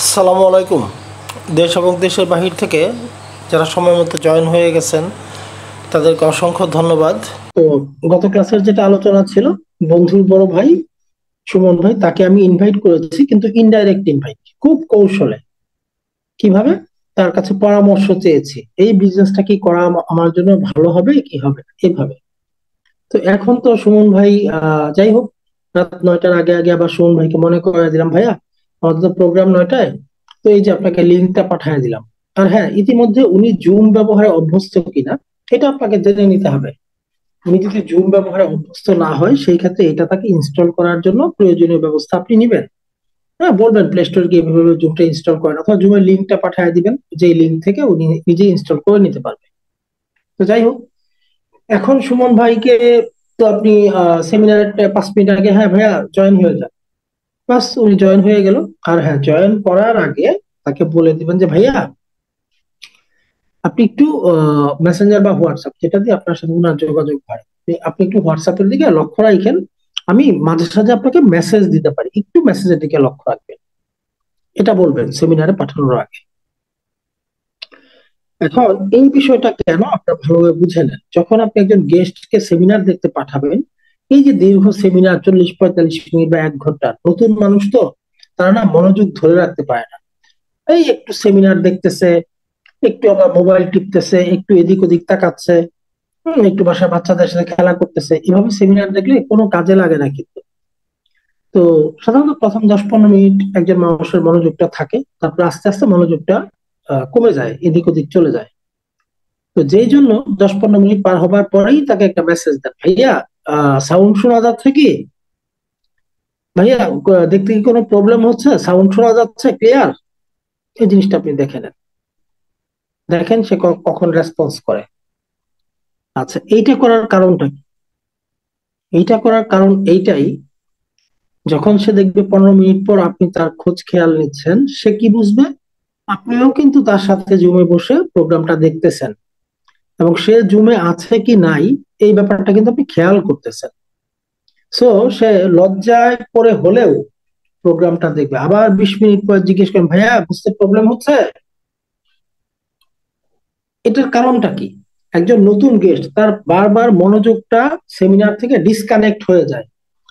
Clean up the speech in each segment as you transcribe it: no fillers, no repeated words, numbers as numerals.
আসসালামু আলাইকুম। দেশ এবং দেশের বাহির থেকে যারা সময় মতো জয়েন হয়ে গেছেন তাদেরকে অসংখ্য ধন্যবাদ। তো গত ক্লাসের যেটা আলোচনা ছিল, বন্ধুর বড় ভাই সুমন ভাই তাকে আমি ইনভাইট করেছি, কিন্তু ইনডাইরেক্ট ইনভাইট, খুব কৌশলে। কিভাবে? তার কাছে পরামর্শ চেয়েছি, এই বিজনেসটা কি করা আমার জন্য ভালো হবে কি হবে না, এভাবে। তো এখন তো সুমন ভাই যাই হোক, রাত 9টার আগে আগে আবার সুমন ভাইকে মনে করে দিলাম, ভাইয়া আমাদের তো প্রোগ্রাম 9টায়, তো এই যে আপনাকে লিঙ্কটা পাঠিয়ে দিলাম। আর হ্যাঁ, ইতিমধ্যে উনি জুম ব্যবহারে অভ্যস্ত কিনা এটা আপনাকে জেনে নিতে হবে। উনি যদি জুম ব্যবহারে অভ্যস্ত না হয়, সেই ক্ষেত্রে এটা তাকে ইনস্টল করার জন্য প্রয়োজনীয় ব্যবস্থা আপনি নিবেন। হ্যাঁ, বলবেন প্লে স্টোর গিয়ে এভাবে জুমটা ইনস্টল করেন, অথবা জুমের লিঙ্কটা পাঠিয়ে দিবেন, যে লিঙ্ক থেকে উনি নিজে ইনস্টল করে নিতে পারবে। তো যাই হোক, এখন সুমন ভাইকে তো আপনি সেমিনারের 5 মিনিট আগে, হ্যাঁ ভাইয়া জয়েন হয়ে যান, বাস উনি জয়েন হয়ে গেল। আর হ্যাঁ, জয়েন করার আগে তাকে বলে দিবেন যে ভাইয়া আপনি একটু মেসেঞ্জার বা হোয়াটসঅ্যাপ, যেটা দিয়ে আপনার সাথে ওনার যোগাযোগ হয়, আপনি একটু হোয়াটসঅ্যাপের দিকে লক্ষ্য রাখেন। আমি মাঝে সাঝে আপনাকে মেসেজ দিতে পারি, একটু মেসেজের দিকে লক্ষ্য রাখবেন, এটা বলবেন সেমিনারে পাঠানোর আগে। এখন এই বিষয়টা কেন আপনারা ভালোভাবে বুঝে নেন, যখন আপনি একজন গেস্টকে সেমিনার দেখতে পাঠাবেন, এই যে দীর্ঘ সেমিনার 40-45 মিনিট বা 1 ঘন্টা, নতুন মানুষ তো, তারা না মনোযোগ ধরে রাখতে পারে না। এই একটু সেমিনার দেখতেছে, একটু আবার মোবাইল টিপতেছে, একটু এদিক ওদিক তাকাচ্ছে, একটু বাসার বাচ্চাদের সাথে খেলা করতেছে, এভাবে সেমিনার দেখলে কোনো কাজে লাগে না কিন্তু। তো সাধারণত প্রথম 10-15 মিনিট একজন মানুষের মনোযোগটা থাকে, তারপর আস্তে আস্তে মনোযোগটা কমে যায়, এদিক ওদিক চলে যায়। তো যেই জন্য 10-15 মিনিট পার হবার পরেই তাকে একটা মেসেজ দেন, ভাইয়া সাউন্ড শোনা যাচ্ছে কি, ভাইয়া দেখতে কি কোনো প্রবলেম হচ্ছে, সাউন্ড শোনা যাচ্ছে ক্লিয়ার, এই জিনিসটা আপনি দেখে নেন, দেখেন সে কখন রেসপন্স করে। আচ্ছা, এইটা করার কারণটা কি? এইটা করার কারণ এইটাই, যখন সে দেখবে 15 মিনিট পর আপনি তার খোঁজ খেয়াল নিচ্ছেন, সে কি বুঝবে, আপনিও কিন্তু তার সাথে জুমে বসে প্রোগ্রামটা দেখতেছেন, এবং সে জুমে আছে কি নাই এই ব্যাপারটা কিন্তু আপনি খেয়াল করতেছেন। সো সে লজ্জায় পড়ে হলেও প্রোগ্রামটা দেখবে। আবার 20 মিনিট পর জিজ্ঞেস করেন, ভাইয়া বুঝতে প্রবলেম হচ্ছে, এটার কারণটা কি? একজন নতুন গেস্ট, তার বারবার মনোযোগটা সেমিনার থেকে ডিসকানেক্ট হয়ে যায়,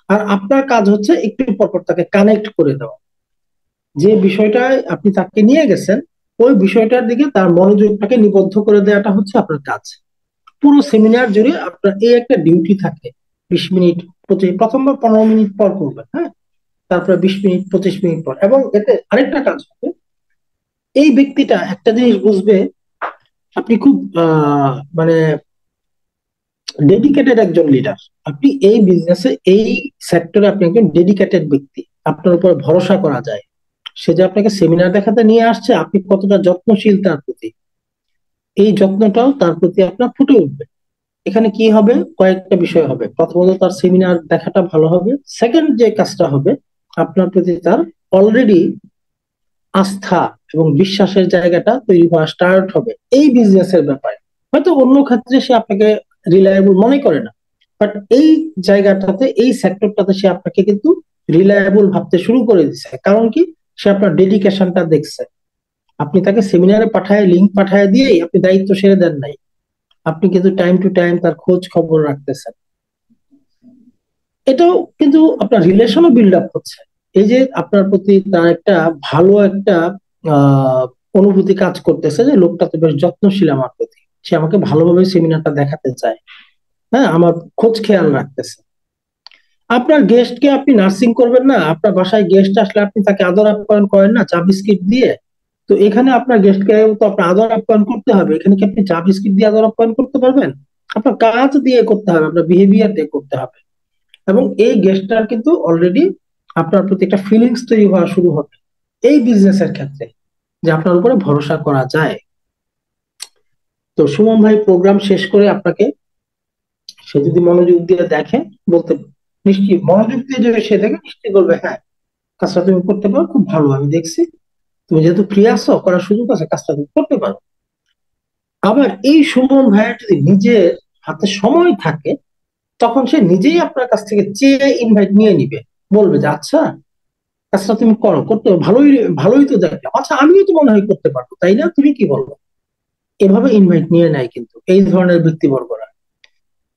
আর আপনার কাজ হচ্ছে একটু পরপর তাকে কানেক্ট করে দেওয়া। যে বিষয়টায় আপনি তাকে নিয়ে গেছেন, ওই বিষয়টার দিকে তার মনোযোগটাকে নিবদ্ধ করে দেওয়াটা হচ্ছে আপনার কাজ। পুরো সেমিনার জুড়ে আপনার এই একটা ডিউটি থাকে। 20 মিনিট, প্রথমবার 15 মিনিট পর করবেন, হ্যাঁ, তারপরে 20 মিনিট, 25 মিনিট পর। এবং এতে আরেকটা কাজ হবে, এই ব্যক্তিটা একটা জিনিস বুঝবে, আপনি খুব মানে ডেডিকেটেড একজন লিডার। আপনি এই বিজনেসে, এই সেক্টরে আপনি একজন ডেডিকেটেড ব্যক্তি, আপনার উপর ভরসা করা যায়। সে যে আপনাকে সেমিনার দেখাতে নিয়ে আসছে, আপনি কতটা যত্নশীল তার প্রতি, এই যত্নটাও তার প্রতি আপনার ফুটে উঠবে। এখানে কি হবে, কয়েকটা বিষয় হবে। প্রথমত, তার সেমিনার দেখাটা ভালো হবে। সেকেন্ড যে কাজটা হবে, আপনার প্রতি তার অলরেডি আস্থা এবং বিশ্বাসের জায়গাটা তৈরি হওয়া স্টার্ট হবে এই বিজনেসের ব্যাপারে। হয়তো অন্য ক্ষেত্রে সে আপনাকে রিলায়েবল মনে করে না, বাট এই জায়গাটাতে, এই সেক্টরটাতে সে আপনাকে কিন্তু রিলায়েবল ভাবতে শুরু করে দিচ্ছে। কারণ কি? সে আপনার ডেডিকেশনটা দেখছে। আপনি তাকে সেমিনারে পাঠায়, লিঙ্ক পাঠায় দিয়েই আপনি দায়িত্ব সেরে দেন নাই, আপনি কিন্তু টাইম টু টাইম তার খোঁজ খবর রাখতেছেন। এটাও কিন্তু আপনার রিলেশনও বিল্ড আপ হচ্ছে। এই যে আপনার প্রতি তার একটা ভালো একটা আহ অনুভূতি কাজ করতেছে, যে লোকটা তো বেশ যত্নশীল আমার প্রতি, সে আমাকে ভালোভাবে সেমিনারটা দেখাতে চায়, হ্যাঁ, আমার খোঁজ খেয়াল রাখতেছে। আপনার গেস্টকে আপনি নার্সিং করবেন না, আপনার বাসায় গেস্ট আসলে আপনি তাকে আদর আপ্যায়ন করেন না চা বিস্কিট দিয়ে? তো এখানে আপনার গেস্টকে তো আপনার আদর আপ্যায়ন করতে হবে। এখানে কি আপনি চা বিস্কিট দিয়ে আদর আপ্যায়ন করতে পারবেন? আপনার কাজ দিয়ে করতে হবে, আপনার বিহেভিয়ার দিয়ে করতে হবে। এবং এই গেস্টটার কিন্তু অলরেডি আপনার প্রতি একটা ফিলিংস তৈরি হওয়া শুরু হবে এই বিজনেসের ক্ষেত্রে, যে আপনার উপরে ভরসা করা যায়। তো সুমন ভাই প্রোগ্রাম শেষ করে আপনাকে, সে যদি মনোযোগ দিয়ে দেখে, বলতে নিশ্চিত মনোযোগ দিয়ে যদি সে দেখে, নিশ্চিত বলবে, হ্যাঁ কাজটা তুমি করতে পারো, খুব ভালো, আমি দেখছি তুমি যেহেতু ফ্রি আছো, করার সুযোগ আছে, কাজটা তুমি করতে পারো। আবার এই সুমন ভাইয়ের যদি নিজের হাতে সময় থাকে, তখন সে নিজেই আপনার কাছ থেকে চেয়ে ইনভাইট নিয়ে নিবে, বলবে যে আচ্ছা কাজটা তুমি করো, করতে ভালোই ভালোই তো দেখলাম, আচ্ছা আমিও তো মনে হয় করতে পারবো, তাই না, তুমি কি বলো? এভাবে ইনভাইট নিয়ে নেয় কিন্তু এই ধরনের ব্যক্তিবর্গরা।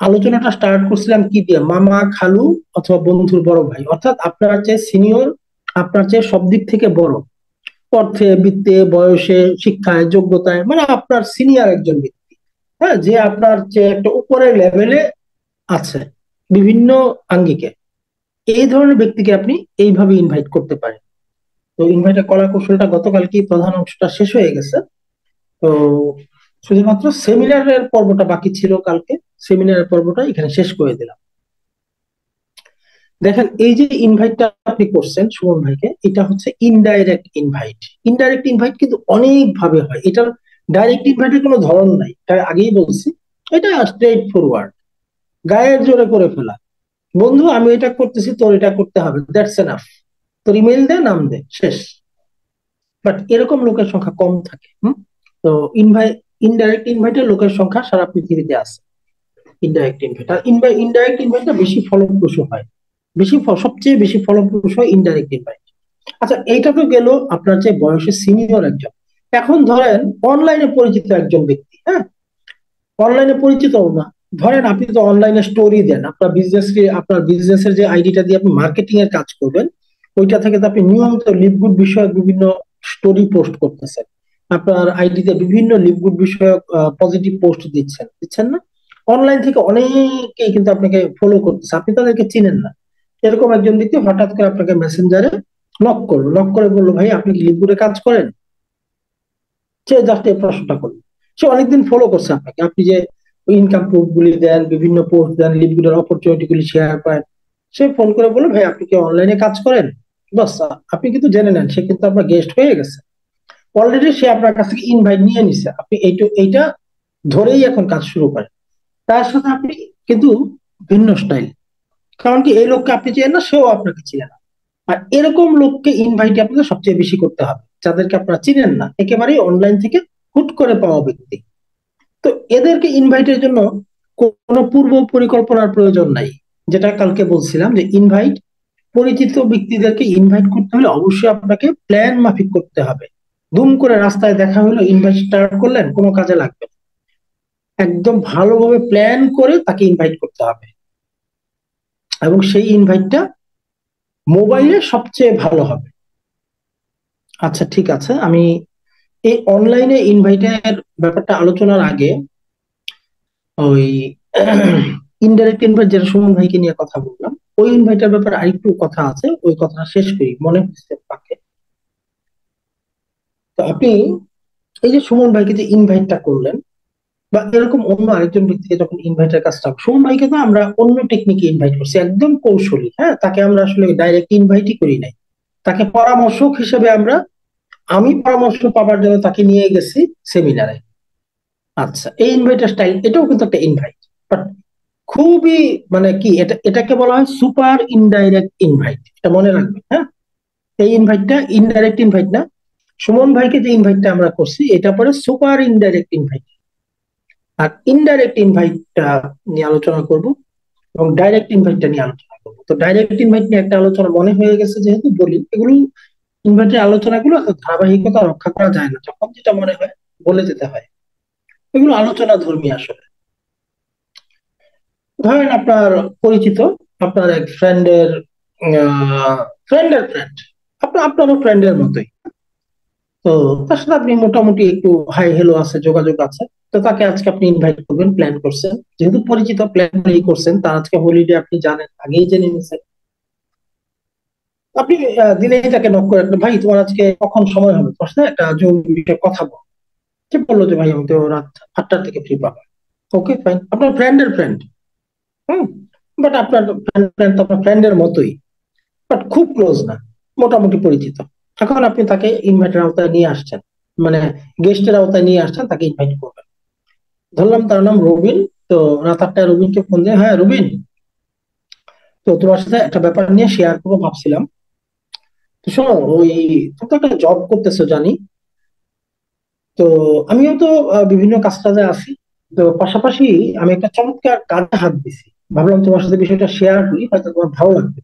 আলোচনাটা স্টার্ট করছিলাম কি দিয়ে, মামা, খালু অথবা বন্ধুর বড় ভাই, অর্থাৎ আপনার চেয়ে সিনিয়র, আপনার চেয়ে সব দিক থেকে বড়, অর্থে, বিত্তে, বয়সে, শিক্ষায়, যোগ্যতায়, মানে আপনার সিনিয়র একজন ব্যক্তি, হ্যাঁ, যে আপনার যে একটা উপরের লেভেলে আছে বিভিন্ন আঙ্গিকে, এই ধরনের ব্যক্তিকে আপনি এইভাবে ইনভাইট করতে পারেন। তো ইনভাইটের কলা কৌশলটা গতকাল কি প্রধান অংশটা শেষ হয়ে গেছে। তো শুধুমাত্র সেমিনারের পর্বটা বাকি ছিল কালকে, সেমিনারের পর্বটা এখানে শেষ করে দিলাম। দেখেন, এই যে ইনভাইটটা আপনি করছেন সুমন ভাইকে, এটা হচ্ছে ইনডাইরেক্ট ইনভাইট। ইনডাইরেক্ট ইনভাইট কিন্তু অনেক ভাবে হয়, এটার ডাইরেক্ট ইনভাইটের কোনো ধরন নাই, তাই আগেই বলছি। এটা স্ট্রেট ফরওয়ার্ড, গায়ের জোরে করে ফেলা, বন্ধু আমি এটা করতেছি, তোর এটা করতে হবে, দ্যাটস এনাফ, তোর ইমেল দে, নাম দে, শেষ। বাট এরকম লোকের সংখ্যা কম থাকে। তো ইনভাইট, ইনডাইরেক্ট ইনভাইটের লোকের সংখ্যা সারা পৃথিবীতে আছে। ইনডাইরেক্ট ইনভাইট আর ইনডাইরেক্ট ইনভাইটটা বেশি ফলপ্রসূ হয়, সবচেয়ে বেশি ফলপ্রসূ হয় ইনডাইরেক্ট ইনভাইট। আচ্ছা, এইটা তো গেল আপনার যে বয়সে সিনিয়র একজন। এখন ধরেন অনলাইনে পরিচিত একজন ব্যক্তি, হ্যাঁ, অনলাইনে পরিচিত না, ধরেন আপনি তো অনলাইনে স্টোরি দেন, আপনার বিজনেসের যে আইডিটা দিয়ে আপনি মার্কেটিং এর কাজ করবেন, ওইটা থেকে তো আপনি নিয়মিত লিভগুড বিষয়ক বিভিন্ন স্টোরি পোস্ট করতেছেন, আপনার আইডিতে বিভিন্ন লিভগুড বিষয়ক পজিটিভ পোস্ট দিচ্ছেন, দিচ্ছেন না? অনলাইন থেকে অনেকেই কিন্তু আপনাকে ফলো করতেছে, আপনি তাদেরকে চিনেন না। এরকম একজন ব্যক্তি হঠাৎ করে আপনাকে মেসেঞ্জারে নক করলো, নক করে বললো, ভাই আপনি কি লিভগুডে কাজ করেন? সে জাস্ট এই প্রশ্নটা করলো। সে অনেকদিন ফলো করছে আপনাকে, আপনি যে ইনকাম প্রুফ গুলি দেন, বিভিন্ন পোস্ট দেন, লিডগুলোর অপরচুনিটি গুলি শেয়ার করেন। সে ফোন করে বলে, ভাই আপনি কি অনলাইনে কাজ করেন? বাস, আপনি কিন্তু জেনে নেন সে কিন্তু আপনার গেস্ট হয়ে গেছে, অলরেডি সে আপনার কাছ থেকে ইনভাইট নিয়ে নিছে, আপনি এইটা ধরেই এখন কাজ শুরু করেন। তার সাথে আপনি কিন্তু ভিন্ন স্টাইল, কারণ কি এই লোককে আপনি চেনেন না, সেও আপনাকে চিনে না। আর এরকম লোককে ইনভাইট আপনাকে সবচেয়ে বেশি করতে হবে, যাদেরকে আপনারা চিনেন না, একেবারেই অনলাইন থেকে হুট করে পাওয়া ব্যক্তি। তো এদেরকে ইনভাইটের জন্য কোনো পূর্ব পরিকল্পনার প্রয়োজন নাই। যেটা কালকে বলছিলাম যে ইনভাইট, পরিচিত ব্যক্তিদেরকে ইনভাইট করতে হলে অবশ্যই আপনাকে প্ল্যান মাফিক করতে হবে। দুম করে রাস্তায় দেখা হলো, ইনভাইট স্টার্ট করলেন, কোনো কাজে লাগবে না। একদম ভালোভাবে প্ল্যান করে তাকে ইনভাইট করতে হবে, এবং সেই ইনভাইটটা মোবাইলে সবচেয়ে ভালো হবে। আচ্ছা ঠিক আছে, আমি এই অনলাইনে ইনভাইটের ব্যাপারটা আলোচনার আগে ওই ইনডাইরেক্ট ইনভাইট যেটা সুমন ভাইকে নিয়ে কথা বললাম, ওই ইনভাইটের ব্যাপারে আরেকটু কথা আছে, ওই কথাটা শেষ করি, মনে হচ্ছে পাকে। তো আপনি এই যে সুমন ভাইকে যে ইনভাইটটা করলেন, বা এরকম অন্য আরেকজন ব্যক্তিকে যখন ইনভাইটের কাজটা, সুমন ভাইকে তো আমরা অন্য টেকনিকে ইনভাইট করছি, একদম কৌশলী, হ্যাঁ, তাকে আমরা আসলে ডাইরেক্ট ইনভাইটই করি নাই, তাকে পরামর্শক হিসেবে আমি পরামর্শ পাবার জন্য তাকে নিয়ে গেছি সেমিনারে। আচ্ছা, এই ইনভাইটার স্টাইল, এটাও কিন্তু একটা ইনভাইট, বাট খুবই, মানে কি, এটাকে বলা হয় সুপার ইনডাইরেক্ট ইনভাইট, এটা মনে রাখবেন, হ্যাঁ। এই ইনভাইটটা ইনডাইরেক্ট ইনভাইট না, সুমন ভাইকে যে ইনভাইটটা আমরা করছি এটা পরে সুপার ইনডাইরেক্ট ইনভাইট। আর ইনডাইরেক্ট ইনভাইটটা নিয়ে আলোচনা করব, এবং ডাইরেক্ট ইনভাইটটা নিয়ে আলোচনা করবো। তো ডাইরেক্ট ইনভাইট নিয়ে একটা আলোচনা মনে হয়ে গেছে, যেহেতু বলি এগুলো ইনভাইটের আলোচনাগুলো এত ধারাবাহিকতা রক্ষা করা যায় না, যখন যেটা মনে হয় বলে যেতে হয়, এগুলো আলোচনা ধর্মী আসলে। ধরেন আপনার পরিচিত, আপনার এক ফ্রেন্ডের ফ্রেন্ড, আপনারও ফ্রেন্ডের মতোই। তো তার সাথে আপনি মোটামুটি একটু হাই হেলো আছে, যোগাযোগ আছে। তো তাকে আজকে আপনি ইনভাইট করবেন, প্ল্যান করছেন, যেহেতু পরিচিত প্ল্যান করছেন, তার আজকে হলিডে আপনি জানেন, আগেই জেনে নিছেন। আপনি দিনেই তাকে নক করে রাখলেন, ভাই তোমার আজকে কখন সময় হবে, তোমার সাথে একটা জরুরি একটা কথা বল। সে বললো যে ভাই আমি তো রাত 8টার থেকে ফ্রি পাবো। ওকে ফাইন, আপনার ফ্রেন্ডের ফ্রেন্ড, হুম, বাট আপনার ফ্রেন্ড তো আপনার ফ্রেন্ডের মতোই, বাট খুব ক্লোজ না, মোটামুটি পরিচিত। এখন আপনি তাকে ইনভাইটের আওতায় নিয়ে আসছেন, মানে গেস্টের আওতায় নিয়ে আসছেন, তাকে ইনভাইট করবেন। ধরলাম তার নাম রবিন। তো রাত 8টায় রবিনকে ফোন দিয়ে, হ্যাঁ রবিন, তো তোমার সাথে একটা ব্যাপার নিয়ে শেয়ার করবো ভাবছিলাম। তো শোনো, ওই তুমি তো একটা জব করতেছো জানি, তো আমিও তো বিভিন্ন কাজ টাজে আছি। তো পাশাপাশি আমি একটা চমৎকার কাজে হাত দিছি, ভাবলাম তোমার সাথে বিষয়টা শেয়ার করি, হয়তো তোমার ভালো লাগবে।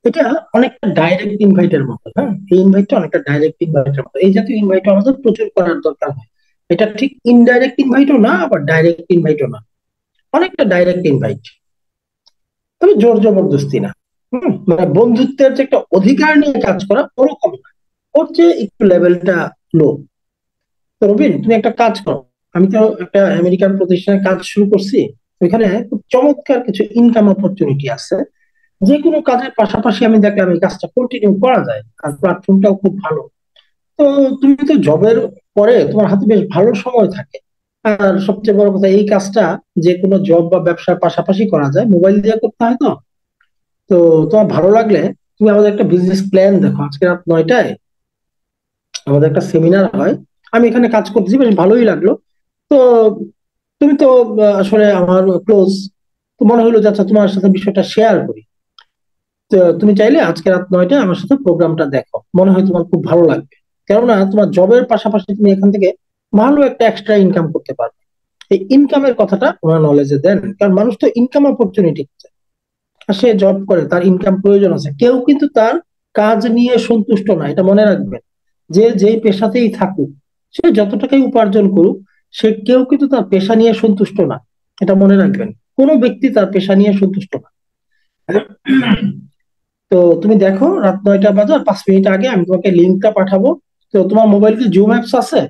এটা অনেকটা ডাইরেক্ট ইনভাইটের মতো। হ্যাঁ, এই ইনভাইটটা অনেকটা ডাইরেক্ট ইনভাইটের মতো। এই জাতীয় ইনভাইট আমাদের প্রচুর করার দরকার হয়। এটা ঠিক ইনডাইরেক্ট ইনভাইটও না, আবার ডাইরেক্ট ইনভাইটও না, অনেকটা ডাইরেক্ট ইনভাইট, তবে জোর জবরদস্তি না। মানে বন্ধুত্বের যে একটা অধিকার নিয়ে কাজ করা ওরকম না, ওর চেয়ে একটু লেভেলটা লো। তো রবিন, তুমি একটা কাজ করো। আমি তো একটা আমেরিকান প্রতিষ্ঠানে কাজ শুরু করছি। ওইখানে খুব চমৎকার কিছু ইনকাম অপরচুনিটি আছে। যে কোনো কাজের পাশাপাশি আমি দেখলাম এই কাজটা কন্টিনিউ করা যায়, আর প্ল্যাটফর্মটাও খুব ভালো। তো তুমি তো জবের পরে তোমার হাতে বেশ ভালো সময় থাকে। আর সবচেয়ে বড় কথা, এই কাজটা যে কোনো জব বা ব্যবসার পাশাপাশি করা যায়, মোবাইল দিয়ে করতে হয় তো। তো তোমার ভালো লাগলে তুমি আমাদের একটা বিজনেস প্ল্যান দেখো। আজকে রাত 9টায় আমাদের একটা সেমিনার হয়। আমি এখানে কাজ করতেছি, বেশ ভালোই লাগলো। তো তুমি তো আসলে আমার ক্লোজ, তো মনে হলো যে আচ্ছা তোমার সাথে বিষয়টা শেয়ার করি। তো তুমি চাইলে আজকে রাত 9টায় আমার সাথে প্রোগ্রামটা দেখো, মনে হয় তোমার খুব ভালো লাগবে। কেননা তোমার জবের পাশাপাশি তুমি এখান থেকে ভালো একটা এক্সট্রা ইনকাম করতে পারবে। এই ইনকামের কথাটা ওনার নলেজে দেন, কারণ মানুষ তো ইনকাম অপরচুনিটি, আর সে জব করে, তার ইনকাম প্রয়োজন আছে। কেউ কিন্তু তার কাজ নিয়ে সন্তুষ্ট না, এটা মনে রাখবেন। যে যেই পেশাতেই থাকুক, সে যত টাকাই উপার্জন করুক, সে কেউ কিন্তু তার পেশা নিয়ে সন্তুষ্ট না, এটা মনে রাখবেন। কোনো ব্যক্তি তার পেশা নিয়ে সন্তুষ্ট না। তো তুমি দেখো রাত 9টা বাজার 5 মিনিট আগে আমি তোমাকে লিঙ্কটা পাঠাবো। তো তোমার মোবাইল কি জুম অ্যাপস আছে?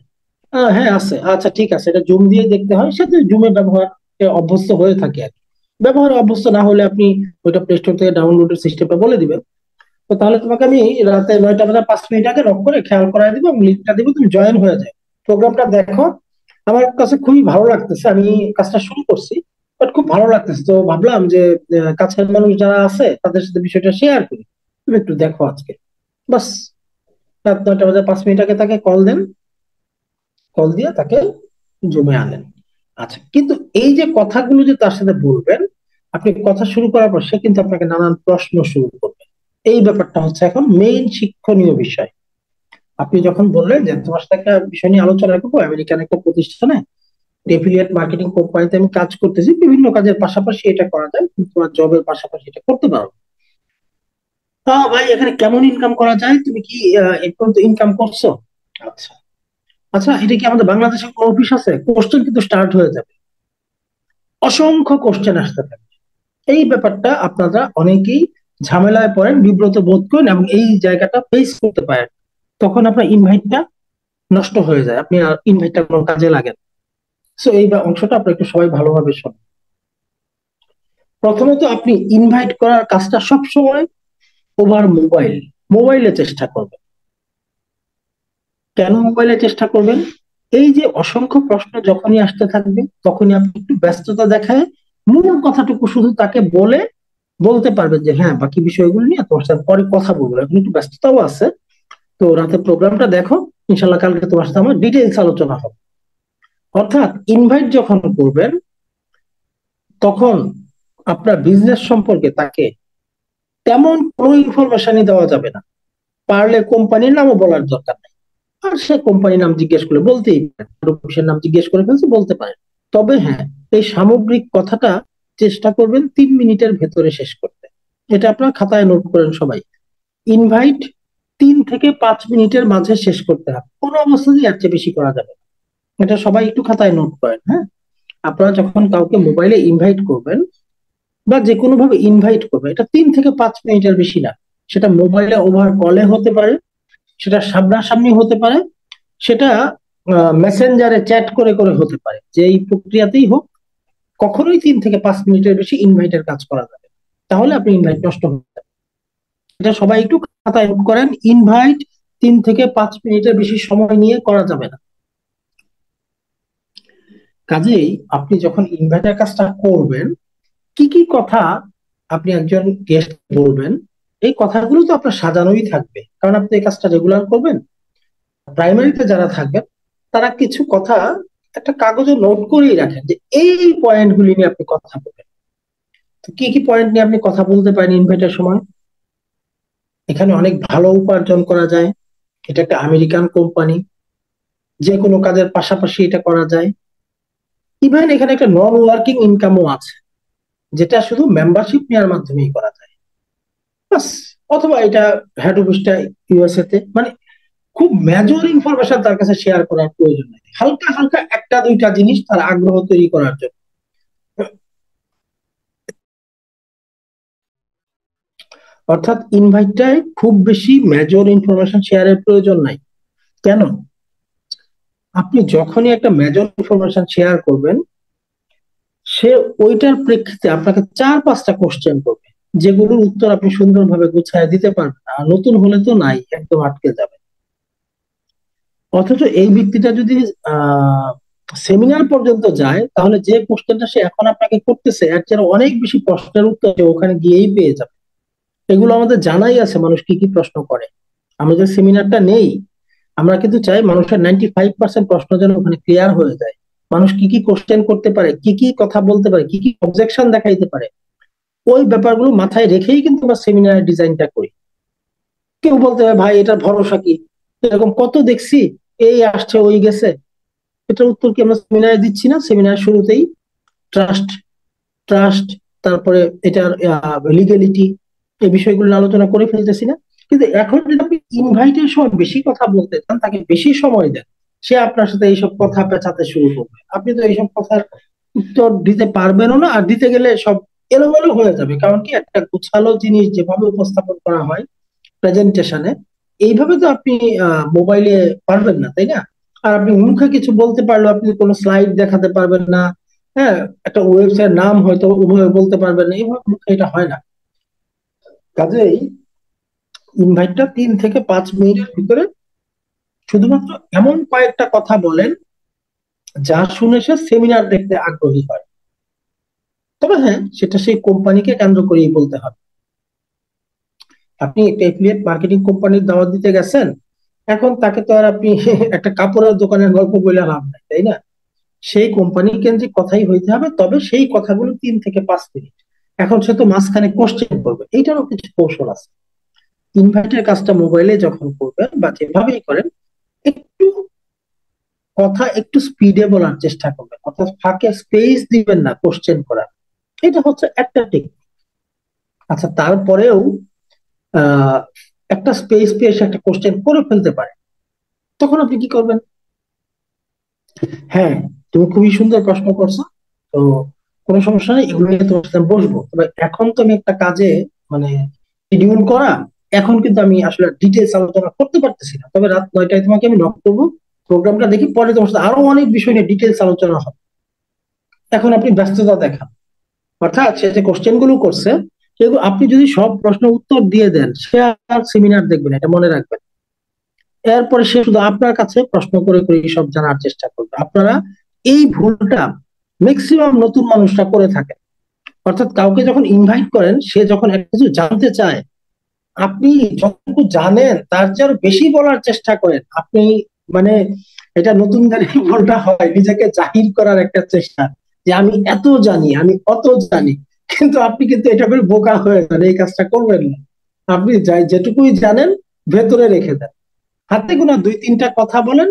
হ্যাঁ আছে, আচ্ছা ঠিক আছে, এটা জুম দিয়ে দেখতে হয়, সে জুমে ব্যবহার অভ্যস্ত হয়ে থাকে আর কি। ব্যবহারে অভ্যস্ত না হলে আপনি ওইটা প্লে স্টোর থেকে ডাউনলোডের সিস্টেমটা বলে দিবেন। তো তাহলে তোমাকে আমি রাতে 9টা বাজার 5 মিনিট আগে রক করে খেয়াল করাই দিব এবং লিঙ্কটা দিব, তুমি জয়েন হয়ে যাও, প্রোগ্রামটা দেখো। আমার কাছে খুবই ভালো লাগতেছে, আমি কাজটা শুরু করছি, বাট খুব ভালো লাগতেছে। তো ভাবলাম যে কাছের মানুষ যারা আছে তাদের সাথে বিষয়টা শেয়ার করি। তুমি একটু দেখো আজকে, বাস রাত 9টা বাজার 5 মিনিট আগে তাকে কল দেন, কল দিয়ে তাকে জমে আনেন। আচ্ছা, কিন্তু এই যে কথাগুলো যে তার সাথে বলবেন, আপনি কথা শুরু করার পর সে কিন্তু আপনাকে নানান প্রশ্ন শুরু করবে। এই ব্যাপারটা হচ্ছে এখন মেইন শিক্ষণীয় বিষয়। আপনি যখন বললেন যে তোমার সাথে একটা বিষয় নিয়ে আলোচনা করবো, আমেরিকান একটা প্রতিষ্ঠানে এফিলিয়েট মার্কেটিং কোম্পানিতে আমি কাজ করতেছি, বিভিন্ন কাজের পাশাপাশি এটা করা যায়, কিন্তু তোমার জবের পাশাপাশি এটা করতে পারো। হ্যাঁ ভাই, এখানে কেমন ইনকাম করা যায়, তুমি কি এ পর্যন্ত ইনকাম করছো? আচ্ছা, আচ্ছা, এটা কি আমাদের বাংলাদেশে কোনো অফিস আছে? কোশ্চেন কিন্তু স্টার্ট হয়ে যাবে, অসংখ্য কোশ্চেন আসতে পারে। এই ব্যাপারটা আপনারা অনেকেই ঝামেলায় পড়েন, বিব্রত বোধ করেন এবং এই জায়গাটা ফেস করতে পারেন। তখন আপনার ইনভাইটটা নষ্ট হয়ে যায়, আপনি আর ইনভাইটটা কোনো কাজে লাগে না। সো এই অংশটা আপনার একটু সবাই ভালোভাবে শোনেন। প্রথমত আপনি ইনভাইট করার কাজটা সবসময় ওভার মোবাইল, মোবাইলে চেষ্টা করবেন। কেন মোবাইলে চেষ্টা করবেন? এই যে অসংখ্য প্রশ্ন যখনই আসতে থাকবে, তখনই আপনি একটু ব্যস্ততা দেখায় মূল কথাটুকু শুধু তাকে বলে বলতে পারবেন যে হ্যাঁ, বাকি বিষয়গুলো নিয়ে তোমার সাথে পরে কথা বলবো, এখন একটু ব্যস্ততাও আছে। তো রাতে প্রোগ্রামটা দেখো, ইনশাল্লাহ কালকে তোমার সাথে আমার ডিটেলস আলোচনা হবে। অর্থাৎ ইনভাইট যখন করবেন, তখন আপনার বিজনেস সম্পর্কে তাকে তেমন কোনো ইনফরমেশনই দেওয়া যাবে না। পারলে কোম্পানির নামও বলার দরকার নেই। আর সে কোম্পানির নাম জিজ্ঞেস করলে বলতেই পারে, অফিসের নাম জিজ্ঞেস করে ফেলছে, বলতে পারে। তবে হ্যাঁ, এই সামগ্রিক কথাটা চেষ্টা করবেন 3 মিনিটের ভেতরে শেষ করতে। এটা আপনার খাতায় নোট করেন সবাই। ইনভাইট 3 থেকে 5 মিনিটের মাঝে শেষ করতে হবে, কোনো অবস্থাতেই এর চেয়ে বেশি করা যাবে না। এটা সবাই একটু খাতায় নোট করেন, হ্যাঁ। আপনারা যখন কাউকে মোবাইলে ইনভাইট করবেন বা যে কোনো ভাবে ইনভাইট করবেন, এটা 3 থেকে 5 মিনিটের বেশি না। সেটা মোবাইলে ওভার কলে হতে পারে, সেটা সামনাসামনি হতে পারে, সেটা মেসেঞ্জারে চ্যাট করে করে হতে পারে, যে এই প্রক্রিয়াতেই হোক। কখনোই 3 থেকে 5 মিনিটের বেশি ইনভাইটের কাজ করা যাবে না। তাহলে আপনি ইনভাইট নষ্ট হয়ে যাবে। এটা সবাই একটু খাতায় নোট করেন, ইনভাইট 3 থেকে 5 মিনিটের বেশি সময় নিয়ে করা যাবে না। কাজেই আপনি যখন ইনভাইটের কাজটা করবেন, কি কি কথা আপনি একজন গেস্ট বলবেন, এই কথাগুলো তো আপনার সাজানোই থাকবে, কারণ আপনি এই কাজটা রেগুলার করবেন। প্রাইমারিতে যারা থাকবেন, তারা কিছু কথা একটা কাগজে নোট করেই রাখেন যে এই পয়েন্টগুলি নিয়ে আপনি কথা বলবেন। তো কি কি পয়েন্ট নিয়ে আপনি কথা বলতে পারেন ইনভাইটের সময়? এখানে অনেক ভালো উপার্জন করা যায়, এটা একটা আমেরিকান কোম্পানি, যে কোনো কাজের পাশাপাশি এটা করা যায়। ইভেন এখানে একটা নন ওয়ার্কিং ইনকামও আছে, যেটা শুধু মেম্বারশিপ নেওয়ার মাধ্যমেই করা যায়। বাস। অথবা এটা হেড অফিসটা ইউএসএ তে, মানে খুব মেজর ইনফরমেশন তার কাছে শেয়ার করার প্রয়োজন নেই, হালকা হালকা একটা দুইটা জিনিস তার আগ্রহ তৈরি করার জন্য। অর্থাৎ ইনভাইটটায় খুব বেশি মেজর ইনফরমেশন শেয়ারের প্রয়োজন নাই। কেন? আপনি যখনই একটা মেজর ইনফরমেশন শেয়ার করবেন, সে ওইটার প্রেক্ষিতে আপনাকে 4-5টা কোশ্চেন করবে, যেগুলোর উত্তর আপনি সুন্দরভাবে গুছায় দিতে পারবেন না। আর নতুন হলে তো নাই, একদম আটকে যাবে। অথচ এই ব্যক্তিটা যদি আহ সেমিনার পর্যন্ত যায়, তাহলে যে কোশ্চেনটা সে এখন আপনাকে করতেছে এর চেয়ে অনেক বেশি প্রশ্নের উত্তর সে ওখানে গিয়েই পেয়ে যাবে। এগুলো আমাদের জানাই আছে, মানুষ কি কি প্রশ্ন করে। আমরা যে সেমিনারটা নেই, আমরা কিন্তু চাই মানুষের 95% প্রশ্ন যেন ওখানে ক্লিয়ার হয়ে যায়। মানুষ কি কি কোশ্চেন করতে পারে, কি কি কথা বলতে পারে, কি কি অবজেকশন দেখাইতে পারে, ওই ব্যাপারগুলো মাথায় রেখেই কিন্তু আমরা সেমিনারের ডিজাইনটা করি। কেউ বলতে হয় ভাই এটার ভরসা কি, এরকম কত দেখছি, এই আসছে ওই গেছে। এটার উত্তর কি আমরা সেমিনারে দিচ্ছি না? সেমিনার শুরুতেই ট্রাস্ট, ট্রাস্ট, তারপরে এটার লিগেলিটি, এই বিষয়গুলো নিয়ে আলোচনা করে ফেলতেছি না? কিন্তু এখন যদি আপনি ইনভাইটের সময় বেশি কথা বলতে চান, তাকে বেশি সময় দেন, সে আপনার সাথে এইসব কথা পেঁচাতে শুরু করবে। আপনি তো এইসব কথার উত্তর দিতে পারবেনও না, আর দিতে গেলে সব এলোমেলো হয়ে যাবে। কারণ কি, একটা গুছালো জিনিস যেভাবে উপস্থাপন করা হয় প্রেজেন্টেশনে, এইভাবে তো আপনি মোবাইলে পারবেন না, তাই না? আর আপনি মুখে কিছু বলতে পারলেও আপনি কোনো স্লাইড দেখাতে পারবেন না। হ্যাঁ, একটা ওয়েবসাইট নাম হয়তো উভয় বলতে পারবেন না, এইভাবে মুখে এটা হয় না। কাজেই ইনভাইটটা 3 থেকে 5 মিনিটের ভিতরে শুধুমাত্র এমন কয়েকটা কথা বলেন যা শুনে সে সেমিনার দেখতে আগ্রহী হয়। তবে হ্যাঁ, সেটা সেই কোম্পানিকে কেন্দ্র করেই বলতে হবে। আপনি একটা এফিলিয়েট মার্কেটিং কোম্পানির দাওয়াত দিতে গেছেন, এখন তাকে তো আর আপনি একটা কাপড়ের দোকানের গল্প বলে লাভ নাই, তাই না? সেই কোম্পানি কেন্দ্রিক কথাই হইতে হবে, তবে সেই কথাগুলো 3 থেকে 5 মিনিট। এখন সে তো মাঝখানে কোশ্চেন করবে, এইটারও কিছু কৌশল আছে। ইনভাইটের কাজটা মোবাইলে যখন করবেন বা যেভাবেই করেন, একটু কথা একটু স্পিডে বলার চেষ্টা করবেন, অর্থাৎ ফাঁকে স্পেস দিবেন না কোশ্চেন করার। এটা হচ্ছে একটা টেকনিক। আচ্ছা, তারপরেও আহ একটা স্পেস পেয়ে সে একটা কোশ্চেন করে ফেলতে পারে, তখন আপনি কি করবেন? হ্যাঁ, তুমি খুবই সুন্দর প্রশ্ন করছো। তো কোনো সমস্যা নেই, এগুলো নিয়ে তোমার সাথে বসবো। তবে এখন তো আমি একটা কাজে, মানে শিডিউল করা, এখন কিন্তু আমি আসলে ডিটেলস আলোচনা করতে পারতেছি না। তবে রাত 9টায় তোমাকে আমি নক করবো, প্রোগ্রামটা দেখি, পরে তোমার সাথে আরো অনেক বিষয় নিয়ে ডিটেলস আলোচনা হবে। এখন আপনি ব্যস্ততা দেখান, অর্থাৎ সে যে কোশ্চেন গুলো করছে সেগুলো আপনি যদি সব প্রশ্ন উত্তর দিয়ে দেন, সে আর সেমিনার দেখবেন, এটা মনে রাখবেন। এরপরে সে শুধু আপনার কাছে প্রশ্ন করে করে সব জানার চেষ্টা করবে। আপনারা এই ভুলটা ম্যাক্সিমাম নতুন মানুষরা করে থাকে। অর্থাৎ কাউকে যখন ইনভাইট করেন, সে যখন একটা কিছু জানতে চায়, আপনি যতটুকু জানেন তার চেয়ে আরো বেশি বলার চেষ্টা করেন আপনি। মানে এটা নতুনদের এই ভুলটা হয়, নিজেকে জাহির করার একটা চেষ্টা, যে আমি এত জানি, আমি অত জানি। কিন্তু আপনি কিন্তু এটা করে বোকা হয়ে যান, এই কাজটা করবেন না। আপনি যাই যেটুকুই জানেন ভেতরে রেখে দেন, হাতে গোনা 2-3টা কথা বলেন,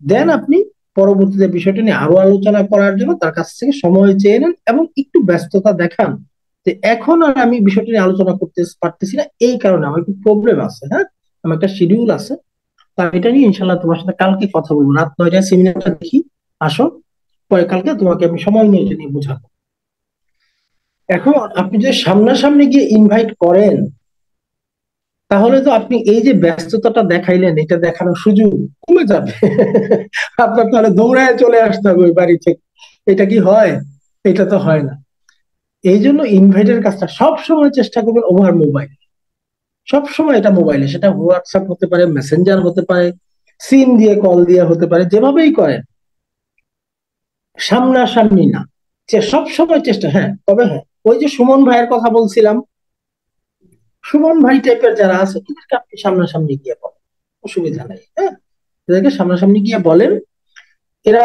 দেন আপনি পরবর্তীতে বিষয়টা নিয়ে আরো আলোচনা করার জন্য তার কাছ থেকে সময় চেয়ে নেন এবং একটু ব্যস্ততা দেখান, যে এখন আর আমি বিষয়টা নিয়ে আলোচনা করতে পারতেছি না, এই কারণে আমার একটু প্রবলেম আছে। হ্যাঁ, আমার একটা শিডিউল আছে, তা এটা নিয়ে ইনশাল্লাহ তোমার সাথে কালকে কথা বলবো। রাত 9টায় সেমিনারটা দেখি, আসো, পরে কালকে তোমাকে আমি সময় নিয়ে এটা নিয়ে বোঝাবো। এখন আপনি যদি সামনাসামনি গিয়ে ইনভাইট করেন, তাহলে তো আপনি এই যে ব্যস্ততাটা দেখাইলেন, এটা দেখানোর সুযোগ কমে যাবে। আপনার তাহলে দৌড়ায় চলে আসতে হবে ওই বাড়ি থেকে। এটা কি হয়? এটা তো হয় না। এই জন্য ইনভাইটের কাজটা সব সময় চেষ্টা করবেন ওভার মোবাইল। সব সময় এটা মোবাইলে, সেটা হোয়াটসঅ্যাপ হতে পারে, মেসেঞ্জার হতে পারে, সিম দিয়ে কল দিয়ে হতে পারে, যেভাবেই করেন, সামনাসামনি না। যে সব সময় চেষ্টা, হ্যাঁ, তবে হ্যাঁ, ওই যে সুমন ভাইয়ের কথা বলছিলাম, সুমন ভাই টাইপের যারা আছে এদেরকে আপনি সামনাসামনি গিয়ে বলেন, অসুবিধা নাই। হ্যাঁ, এদেরকে সামনাসামনি গিয়ে বলেন। এরা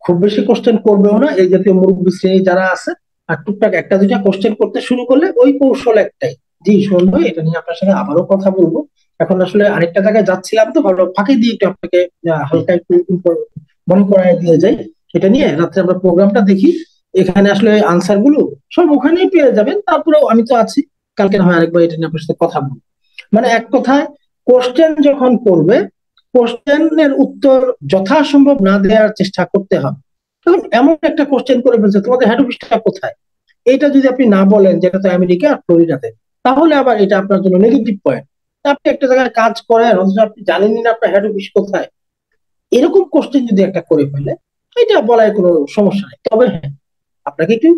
খুব বেশি কোশ্চেন করবেও না, এই জাতীয় মুরব্বী শ্রেণী যারা আছে। আর টুকটাক একটা দুইটা কোশ্চেন করতে শুরু করলে ওই কৌশল একটাই, জি শুনুন ভাই, এটা নিয়ে আপনার সাথে আবারও কথা বলবো। এখন আসলে আরেকটা জায়গায় যাচ্ছিলাম, তো ভালো ফাঁকি দিয়ে একটু আপনাকে হালকা একটু মনে করায় দিয়ে যাই। এটা নিয়ে রাত্রে আমরা প্রোগ্রামটা দেখি, এখানে আসলে আনসার গুলো সব ওখানেই পেয়ে যাবেন, তারপরেও আমি তো আছি। কালকে না হয় আরেকবার এটা নিয়ে আপনার সাথে কথা বলবো। মানে এক কথায়, কোশ্চেন যখন করবে, কোশ্চেনের উত্তর যথাসম্ভব না দেওয়ার চেষ্টা করতে হবে। তখন এমন একটা কোশ্চেন করে ফেলছে, তোমাদের হেড অফিসটা কোথায়, এটা যদি আপনি না বলেন যেটা তো আমেরিকা আর ফ্লোরিডাতে, তাহলে আবার এটা আপনার জন্য নেগেটিভ পয়েন্ট। আপনি একটা জায়গায় কাজ করেন অথচ আপনি জানেনই না আপনার হেড অফিস কোথায়, এরকম কোশ্চেন যদি একটা করে ফেলে, এটা বলায় কোনো সমস্যা নেই। তবে হ্যাঁ, আপনাকে একটু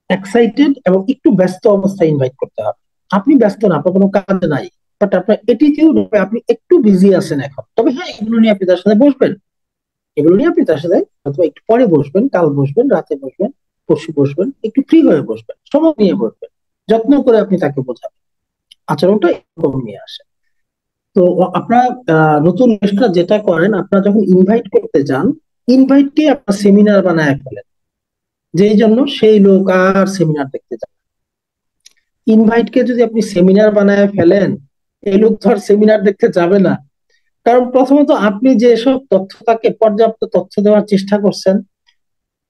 এক্সাইটেড এবং একটু ব্যস্ত অবস্থায় ইনভাইট করতে হবে। আপনি ব্যস্ত না, আপনার কোনো কাজ নাই, বাট আপনার এটিটিউড, আপনি একটু বিজি আছেন এখন। তবে হ্যাঁ, এগুলো নিয়ে আপনি তার সাথে বসবেন, এগুলো নিয়ে আপনি তার সাথে অথবা একটু পরে বসবেন, কাল বসবেন, রাতে বসবেন, পরশু বসবেন, একটু ফ্রি হয়ে বসবেন, সময় নিয়ে বসবেন, যত্ন করে আপনি তাকে বোঝাবেন, আচরণটা এরকম নিয়ে আসে। তো আপনার নতুন গেস্টরা যেটা করেন, আপনারা যখন ইনভাইট করতে যান, ইনভাইটকে আপনার সেমিনার বানায় ফেলেন, যেই জন্য সেই লোক আর সেমিনার দেখতে যান। ইনভাইটকে যদি আপনি সেমিনার বানায় ফেলেন, এই লোক তো আর সেমিনার দেখতে যাবে না। কারণ প্রথমত আপনি যেসব তথ্য, তাকে পর্যাপ্ত তথ্য দেওয়ার চেষ্টা করছেন,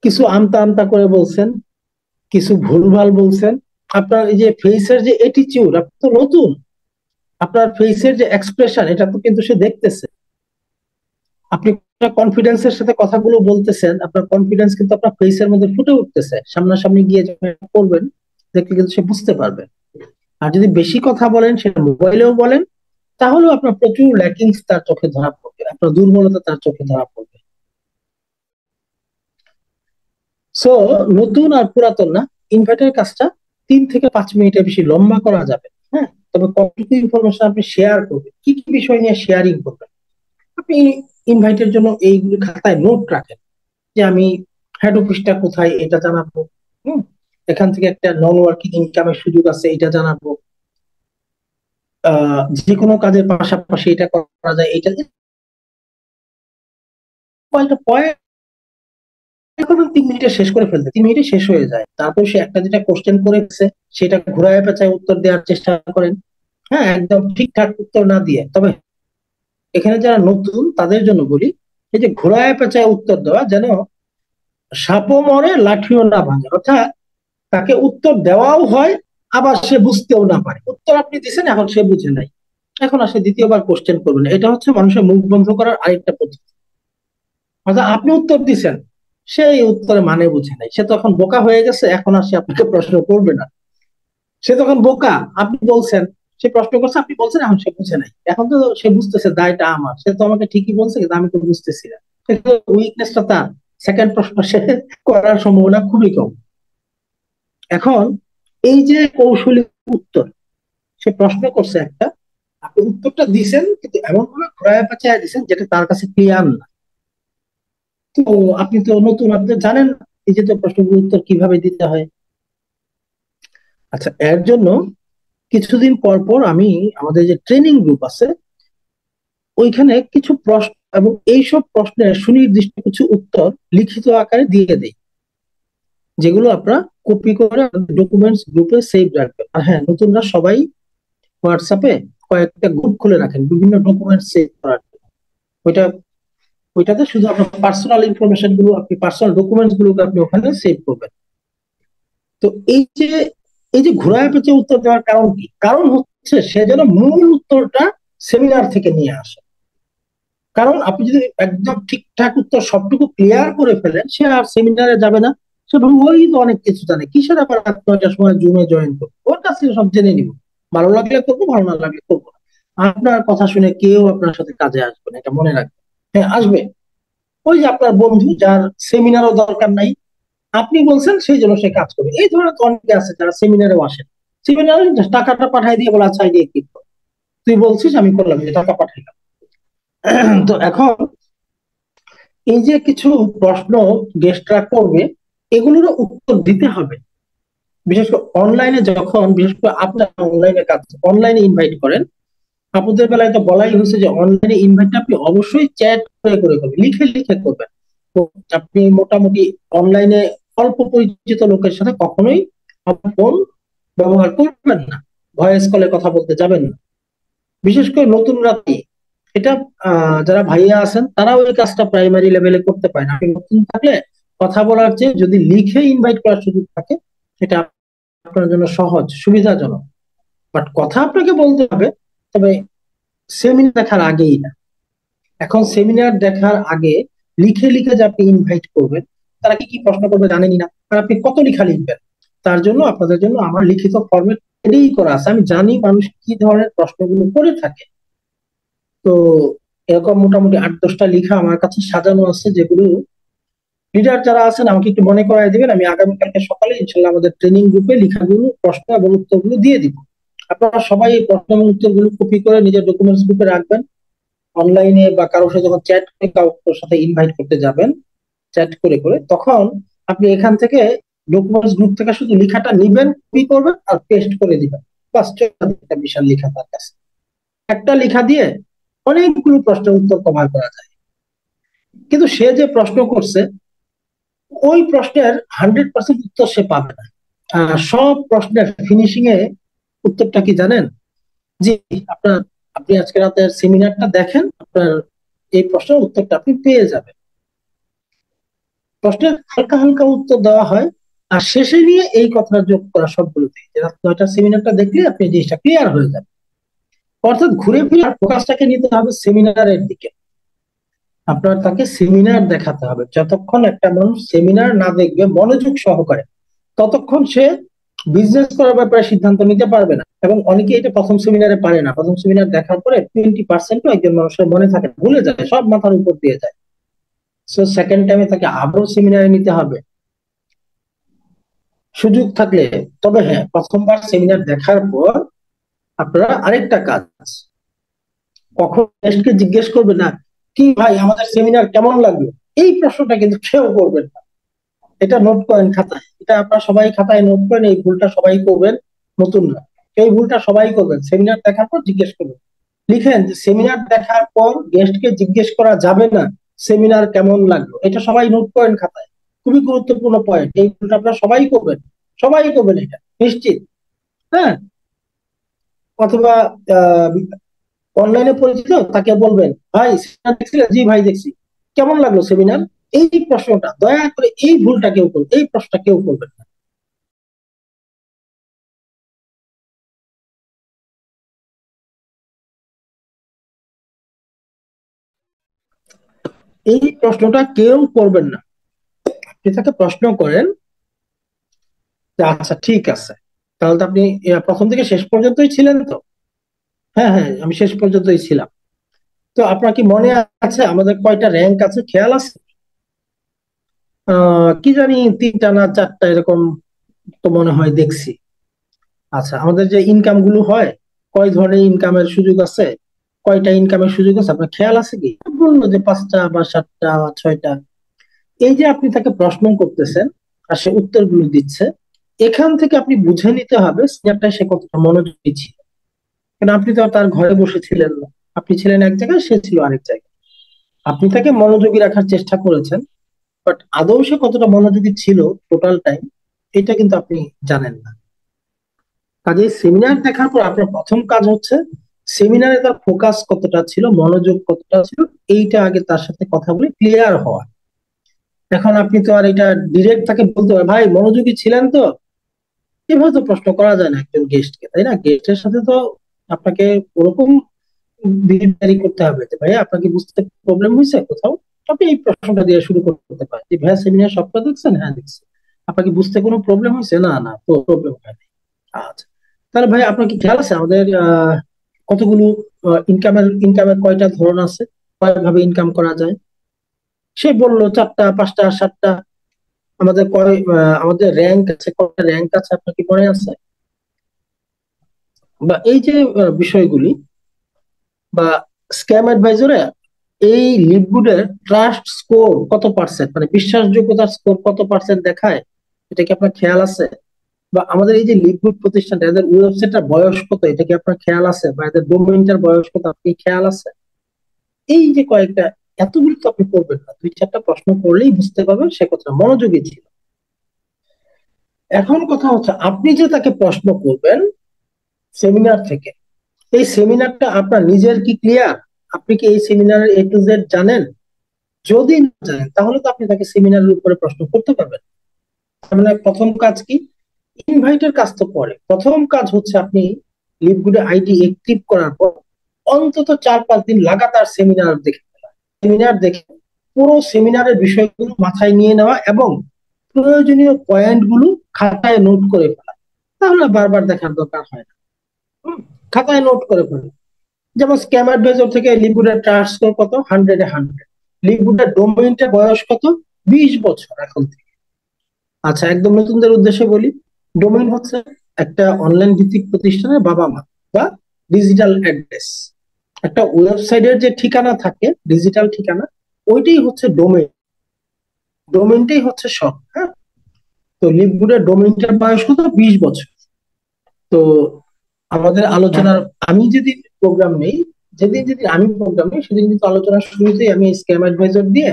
কিছু আমতা আমতা করে বলছেন, কিছু ভুলভাল বলছেন। আপনার এই যে ফেসের যে এটিচিউড, আপনি তো নতুন, আপনার ফেসের যে এক্সপ্রেশন, এটা তো কিন্তু সে দেখতেছে। আপনি কনফিডেন্সের সাথে কথাগুলো বলতেছেন, আপনার কনফিডেন্স কিন্তু আপনার ফেসের মধ্যে ফুটে উঠতেছে। সামনাসামনি গিয়ে যখন করবেন, দেখলে কিন্তু সে বুঝতে পারবে। আর যদি বেশি কথা বলেন, সেটা মোবাইলেও বলেন, তাহলেও আপনার প্রচুর ল্যাকিংস তার চোখে ধরা পড়বে, আপনার দুর্বলতা তার চোখে ধরা পড়বে। সো নতুন আর পুরাতন না, ইনভাইটের কাজটা 3 থেকে 5 মিনিটের বেশি লম্বা করা যাবে। হ্যাঁ, তবে কতটুকু ইনফরমেশন আপনি শেয়ার করবেন, কি কি বিষয় নিয়ে শেয়ারিং করবেন, আপনি ইনভাইটের জন্য এইগুলো খাতায় নোট রাখেন, যে আমি হেড অফিসটা কোথায় এটা জানাবো, হুম, এখান থেকে একটা নন ওয়ার্কিং ইনকামের সুযোগ আছে এটা জানাবো, যে কোনো কাজের পাশাপাশি এটা করা যায়, এটা কয়েকটা পয়েন্ট। এখন 3 মিনিটে শেষ করে ফেলতে, 3 মিনিটে শেষ হয়ে যায়। তারপর সে একটা যেটা কোশ্চেন করেছে, সেটা ঘুরায় পেঁচায় উত্তর দেওয়ার চেষ্টা করেন। হ্যাঁ, একদম ঠিকঠাক উত্তর না দিয়ে। তবে এখানে যারা নতুন তাদের জন্য বলি, এই যে ঘুরায় পেঁচায় উত্তর দেওয়া, যেন সাপও মরে লাঠিও না ভাঙে। অর্থাৎ তাকে উত্তর দেওয়াও হয়, আবার সে বুঝতেও না পারে। উত্তর আপনি দিচ্ছেন, এখন সে বুঝে নাই, এখন আসে দ্বিতীয়বার কোশ্চেন করবেন। এটা হচ্ছে মানুষের মুখ বন্ধ করার আরেকটা পদ্ধতি। অর্থাৎ আপনি উত্তর দিচ্ছেন, সেই উত্তরে মানে বুঝে নাই, সে তখন বোকা হয়ে গেছে, এখন আর সে আপনাকে প্রশ্ন করবে না। সে তখন বোকা, আপনি বলছেন, সে প্রশ্ন করছে, আপনি বলছেন, এখন সে বুঝে নাই। এখন তো সে বুঝতেছে দায়টা আমার, সে তো আমাকে ঠিকই বলছে, কিন্তু আমি তো বুঝতেছি না। উইকনেসটা তার, সেকেন্ড প্রশ্ন সে করার সম্ভাবনা খুবই কম। এখন এই যে কৌশলী উত্তর, সে প্রশ্ন করছে একটা, আপনি উত্তরটা দিছেন, কিন্তু এমন ভাবে ঘুরায় পেঁচায় দিছেন যেটা তার কাছে ক্লিয়ার না। তো আপনি তো নতুন, আপনি তো জানেন না এই যে তো প্রশ্নগুলোর উত্তর কিভাবে দিতে হয়। আচ্ছা, এর জন্য কিছুদিন পর পর আমি আমাদের যে ট্রেনিং গ্রুপ আছে, ওইখানে কিছু প্রশ্ন এবং এইসব প্রশ্নের সুনির্দিষ্ট কিছু উত্তর লিখিত আকারে দিয়ে দেই, যেগুলো আপনারা কপি করে ডকুমেন্টস গ্রুপে সেভ রাখবেন। আর হ্যাঁ, নতুনরা সবাই হোয়াটসঅ্যাপে কয়েকটা গ্রুপ খুলে রাখেন বিভিন্ন ডকুমেন্ট সেভ করার জন্য। ওইটা, ওইটাতে শুধু আপনার পার্সোনাল ইনফরমেশন গুলো, আপনি পার্সোনাল ডকুমেন্টস গুলোকে আপনি ওখানে সেভ করবেন। তো এই যে ঘুরায় পেঁচে উত্তর দেওয়ার কারণ কি? কারণ হচ্ছে সে যেন মূল উত্তরটা সেমিনার থেকে নিয়ে আসে। কারণ আপনি যদি একদম ঠিকঠাক উত্তর সবটুকু ক্লিয়ার করে ফেলেন, সে আর সেমিনারে যাবে না। সে ভাববে ওই তো অনেক কিছু জানে, কিসের আবার রাত 9টার সময় জুমে জয়েন করবো, ওর কাছ থেকে সব জেনে নিব, ভালো লাগলে করবো, ভালো না লাগলে করবো না। আপনার কথা শুনে কেউ আপনার সাথে কাজে আসবে না, এটা মনে রাখবেন। হ্যাঁ, আসবে ওই যে আপনার বন্ধু, যার সেমিনারও দরকার নাই, আপনি বলছেন সেই জন্য সে কাজ করবে। এই ধরনের তো অনেকে আছে যারা সেমিনারেও আসেন, সেমিনারে টাকাটা পাঠাই দিয়ে বলে আচ্ছা, দিয়ে ক্লিক কর, তুই বলছিস আমি করলাম, যে টাকা পাঠাইলাম। তো এখন এই যে কিছু প্রশ্ন গেস্টরা করবে, এগুলোর উত্তর দিতে হবে। বিশেষ করে অনলাইনে, যখন বিশেষ করে আপনার অনলাইনে কাজ, অনলাইনে ইনভাইট করেন, আপনাদের বেলায় তো বলাই হয়েছে যে অনলাইনে ইনভাইট আপনি অবশ্যই চ্যাট করে করে করবেন, লিখে লিখে করবেন। তো আপনি মোটামুটি অনলাইনে অল্প পরিচিত লোকের সাথে কখনোই ফোন ব্যবহার করবেন না, ভয়েস কলে কথা বলতে যাবেন না। বিশেষ করে নতুন রাতে এটা, যারা ভাইয়া আছেন তারাও এই কাজটা প্রাইমারি লেভেলে করতে পারেন। আপনি নতুন থাকলে কথা বলার চেয়ে যদি লিখে ইনভাইট করার সুযোগ থাকে, সেটা আপনার জন্য সহজ সুবিধাজনক, বাট কথা আপনাকে বলতে হবে, তবে সেমিনার দেখার আগেই না। এখন সেমিনার দেখার আগে লিখে লিখে যে আপনি ইনভাইট করবেন, তারা কি কি প্রশ্ন করবে জানেনই না, আর আপনি কত লেখা লিখবেন? তার জন্য আপনাদের জন্য আমার লিখিত ফরম্যাট রেডি করা আছে। আমি জানি মানুষ কি ধরনের প্রশ্নগুলো করে থাকে। তো এরকম মোটামুটি 8-10টা লেখা আমার কাছে সাজানো আছে, যেগুলো লিডার যারা আছেন আমাকে একটু মনে করায় দিবেন। আমি আগামীকালকে সকালে ইনশাল্লাহ আমাদের ট্রেনিং গ্রুপে লেখাগুলো, প্রশ্ন এবং উত্তরগুলো দিয়ে দিব। আপনারা সবাই এই প্রশ্ন এবং উত্তরগুলো কপি করে নিজের ডকুমেন্টস গ্রুপে রাখবেন। অনলাইনে বা কারোর সাথে যখন চ্যাট করে কারোর সাথে ইনভাইট করতে যাবেন, চ্যাট করে করে, তখন আপনি এখান থেকে ডকুমেন্টস গ্রুপ থেকে শুধু লেখাটা নিবেন, কপি করবেন আর পেস্ট করে দিবেন। বাস, একটা বিশাল লেখা তার কাছে। একটা লেখা দিয়ে অনেকগুলো প্রশ্নের উত্তর কভার করা যায়। কিন্তু সে যে প্রশ্ন করছে, ওই প্রশ্নের 100% উত্তর সে পাবে না। সব প্রশ্নের ফিনিশিং এ উত্তরটা কি জানেন? জি, আপনার, আপনি আজকে রাতের সেমিনারটা দেখেন, আপনার এই প্রশ্নের উত্তরটা আপনি পেয়ে যাবেন। প্রশ্নের হালকা হালকা উত্তর দেওয়া হয়, আর শেষে নিয়ে এই কথাটা যোগ করা সবগুলোতে, যে রাত 9টার সেমিনারটা দেখলে আপনি জিনিসটা ক্লিয়ার হয়ে যাবে। অর্থাৎ ঘুরে ফিরে ফোকাসটাকে নিতে হবে সেমিনারের দিকে। আপনার তাকে সেমিনার দেখাতে হবে। যতক্ষণ একটা মানুষ সেমিনার না দেখবে মনোযোগ সহকারে, ততক্ষণ সে বিজনেস করার ব্যাপারে সিদ্ধান্ত নিতে পারবে না। এবং অনেকে এটা প্রথম সেমিনারে পারে না। প্রথম সেমিনার দেখার পরে 20%-ও একজন মানুষের মনে থাকে, ভুলে যায়, সব মাথার উপর দিয়ে যায়। সো সেকেন্ড টাইমে তাকে আবারও সেমিনারে নিতে হবে সুযোগ থাকলে। তবে হ্যাঁ, প্রথমবার সেমিনার দেখার পর আপনারা আরেকটা কাজ, কখন গেস্টকে জিজ্ঞেস করবে না, কি ভাই আমাদের সেমিনার কেমন লাগলো, এই প্রশ্নটা কিন্তু কেউ করবেন না। এটা নোট করেন খাতায়, এটা আপনারা সবাই খাতায় নোট করেন, এই ভুলটা সবাই করবেন, নতুন না। এই ভুলটা সবাই করবেন, সেমিনার দেখার পর জিজ্ঞেস করবেন। লিখেন যে সেমিনার দেখার পর গেস্টকে জিজ্ঞেস করা যাবে না সেমিনার কেমন লাগলো। এটা সবাই নোট করেন খাতায়, খুবই গুরুত্বপূর্ণ পয়েন্ট। এই ভুলটা আপনারা সবাই করবেন, সবাই করবেন এটা নিশ্চিত। হ্যাঁ, অথবা অনলাইনে পরিচিত তাকে বলবেন, ভাই সেমিনার দেখছিলেন? জি ভাই দেখছি। কেমন লাগলো সেমিনার? এই প্রশ্নটা দয়া করে, এই ভুলটা কেউ করবে, এই প্রশ্নটা কেউ করবেন না। এই প্রশ্নটা কেউ করবেন না। আপনি তাকে প্রশ্ন করেন যে আচ্ছা ঠিক আছে, তাহলে তো আপনি প্রথম থেকে শেষ পর্যন্তই ছিলেন তো? হ্যাঁ হ্যাঁ, আমি শেষ পর্যন্তই ছিলাম। তো আপনার কি মনে আছে আমাদের কয়টা র্যাঙ্ক আছে, খেয়াল আছে? কি জানি 3টা না 4টা এরকম তো মনে হয় দেখছি। আচ্ছা, আমাদের যে ইনকাম গুলো হয়, কয় ধরনের ইনকামের সুযোগ আছে, কয়টা ইনকামের সুযোগ আছে আপনার খেয়াল আছে কি? বললো যে 5টা বা 7টা বা 6টা। এই যে আপনি তাকে প্রশ্ন করতেছেন আর সে উত্তরগুলো দিচ্ছে, এখান থেকে আপনি বুঝে নিতে হবে সিনিয়রটা সে কতটা মনোযোগী ছিল। কারণ আপনি তো আর তার ঘরে বসেছিলেন না, আপনি ছিলেন এক জায়গায়, সে ছিল আরেক জায়গায়। আপনি তাকে মনোযোগী রাখার চেষ্টা করেছেন, বাট আদৌ সে কতটা মনোযোগী ছিল টোটাল টাইম, এটা কিন্তু আপনি জানেন না। কাজে সেমিনার দেখার পর আপনার প্রথম কাজ হচ্ছে সেমিনারে তার ফোকাস কতটা ছিল, মনোযোগ কতটা ছিল, এইটা আগে তার সাথে কথা বলে ক্লিয়ার হওয়া। এখন আপনি তো আর এটা ডিরেক্ট তাকে বলতে পারেন, ভাই মনোযোগী ছিলেন তো? এভাবে তো প্রশ্ন করা যায় না একজন গেস্টকে, তাই না? গেস্টের সাথে তো আপনাকে ওরকম বিহেভিয়ারই করতে হবে যে ভাই আপনাকে বুঝতে প্রবলেম হয়েছে কোথাও। আপনি এই প্রশ্নটা দিয়ে শুরু করতে পারেন যে ভাইয়া সেমিনার সবটা দেখছেন? হ্যাঁ দেখছি। আপনাকে বুঝতে কোনো প্রবলেম হয়েছে? না না, প্রবলেম হয়নি। আচ্ছা, তাহলে ভাই আপনার কি খেয়াল আছে আমাদের কতগুলো ইনকামের কয়টা ধরন আছে, কয় ভাবে ইনকাম করা যায়? সে বললো 4টা 5টা 7টা। আমাদের র্যাঙ্ক আছে, কয়টা র্যাঙ্ক আছে আপনার কি মনে আছে? বা এই যে বিষয়গুলি, বা স্ক্যাম অ্যাডভাইজরে এই লিডগুডের ট্রাস্ট স্কোর কত পার্সেন্ট, মানে বিশ্বাসযোগ্যতার স্কোর কত পার্সেন্ট দেখায়, এটা কি আপনার খেয়াল আছে? বা আমাদের এই যে লিডগুড প্রতিষ্ঠানটা, এদের ওয়েবসাইটটার বয়স কত, এটা কি আপনার খেয়াল আছে? বা এদের ডোমেইনটার বয়স কত, আপনি খেয়াল আছে? এই যে কয়েকটা, এতগুলো তো আপনি করবেন না, 2-4টা প্রশ্ন করলেই বুঝতে পারবেন সে কতটা মনোযোগী ছিল। এখন কথা হচ্ছে, আপনি যে তাকে প্রশ্ন করবেন সেমিনার থেকে, এই সেমিনারটা আপনার নিজের কি ক্লিয়ার? আপনি কি এই সেমিনারের A to Z জানেন? যদি না জানেন তাহলে তো আপনি তাকে সেমিনারের উপরে প্রশ্ন করতে পারবেন। তার মানে প্রথম কাজ কি? ইনভাইটের কাজ তো পরে, প্রথম কাজ হচ্ছে আপনি লিভগুডে আইডি অ্যাক্টিভ করার পর অন্তত 4-5 দিন লাগাতার সেমিনার দেখে পুরো সেমিনারের বিষয়গুলো মাথায় নিয়ে নেওয়া এবং প্রয়োজনীয় পয়েন্ট গুলো খাতায় নোট করে ফেলা, তাহলে বারবার দেখার দরকার হয় না। হুম, খাতায় নোট করে ফেলা। যেমন স্ক্যাম অ্যাডভাইজর থেকে লিভগুডের ট্রাস্ট স্কোর কত, 100-এ 100। লিভগুডের ডোমেইনটার বয়স কত, 20 বছর এখন থেকে। আচ্ছা, একদম নতুনদের উদ্দেশ্যে বলি, ডোমেইন হচ্ছে একটা অনলাইন ভিত্তিক প্রতিষ্ঠানের বাবা মা বা ডিজিটাল অ্যাড্রেস। একটা ওয়েবসাইটের যে ঠিকানা থাকে, ডিজিটাল ঠিকানা, ওইটাই হচ্ছে ডোমেইন। ডোমেইনটাই হচ্ছে সব, হ্যাঁ। তো লিভগুডের ডোমেইনটার বয়স কত, 20 বছর। তো আমাদের আলোচনার, আমি যেদিন প্রোগ্রাম নেই, যেদিন যেদিন আমি প্রোগ্রাম নেই, সেদিন কিন্তু আলোচনার শুরুতেই আমি স্ক্যাম অ্যাডভাইজার দিয়ে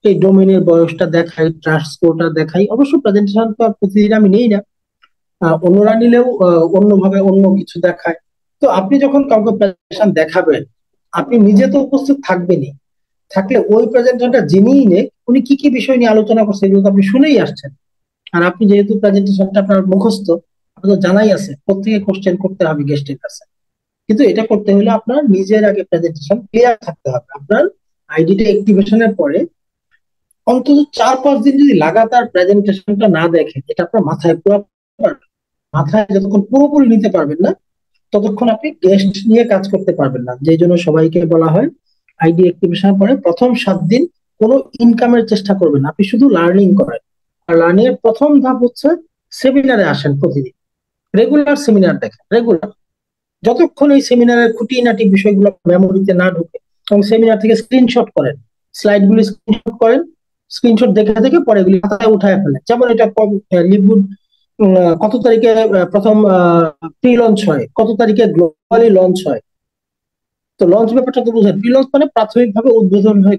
এই ডোমেইনের বয়সটা দেখাই, ট্রাস্ট স্কোরটা দেখাই। অবশ্য প্রেজেন্টেশন তো আর প্রতিদিন আমি নেই না, অন্যরা নিলেও অন্যভাবে অন্য কিছু দেখায়। তো আপনি যখন কাউকে প্রেজেন্টেশন দেখাবেন, আপনি নিজে তো উপস্থিত থাকবেনই, থাকলে ওই প্রেজেন্টেশনটা যিনিই নেই, উনি কি কি বিষয় নিয়ে আলোচনা করছে এগুলো তো আপনি শুনেই আসছেন। আর আপনি যেহেতু প্রেজেন্টেশনটা আপনার মুখস্থ, আপনার তো জানাই আছে প্রত্যেকে কোশ্চেন করতে হবে গেস্টের কাছে। কিন্তু এটা করতে হলে আপনার নিজের আগে প্রেজেন্টেশন ক্লিয়ার থাকতে হবে। আপনার আইডিটা অ্যাক্টিভেশনের পরে অন্তত 4-5 দিন যদি লাগাতার প্রেজেন্টেশনটা না দেখেন, এটা আপনার মাথায় পুরো, মাথায় যতক্ষণ পুরোপুরি নিতে পারবেন না, ততক্ষণ আপনি গেস্ট নিয়ে কাজ করতে পারবেন না। যেই জন্য সবাইকে বলা হয় আইডি অ্যাক্টিভেশনের পরে প্রথম 7 দিন কোনো ইনকামের চেষ্টা করবেন না, আপনি শুধু লার্নিং করেন। আর লার্নিং এর প্রথম ধাপ হচ্ছে সেমিনারে আসেন প্রতিদিন, রেগুলার সেমিনার দেখেন, রেগুলার। যতক্ষণ এই সেমিনারের খুঁটিনাটি বিষয়গুলো মেমোরিতে না ঢুকে, এবং সেমিনার থেকে স্ক্রিনশট করেন, স্লাইড গুলি স্ক্রিনশট করেন, স্ক্রিনশট দেখে দেখে পরে এগুলি খাতায় উঠায় ফেলেন। যেমন এটা লিভগুড কত তারিখে প্রথম প্রি লঞ্চ হয়, কত তারিখে গ্লোবালি লঞ্চ হয়। তো লঞ্চ ব্যাপারটা তো বুঝেন, প্রি লঞ্চ মানে প্রাথমিকভাবে উদ্বোধন হয়,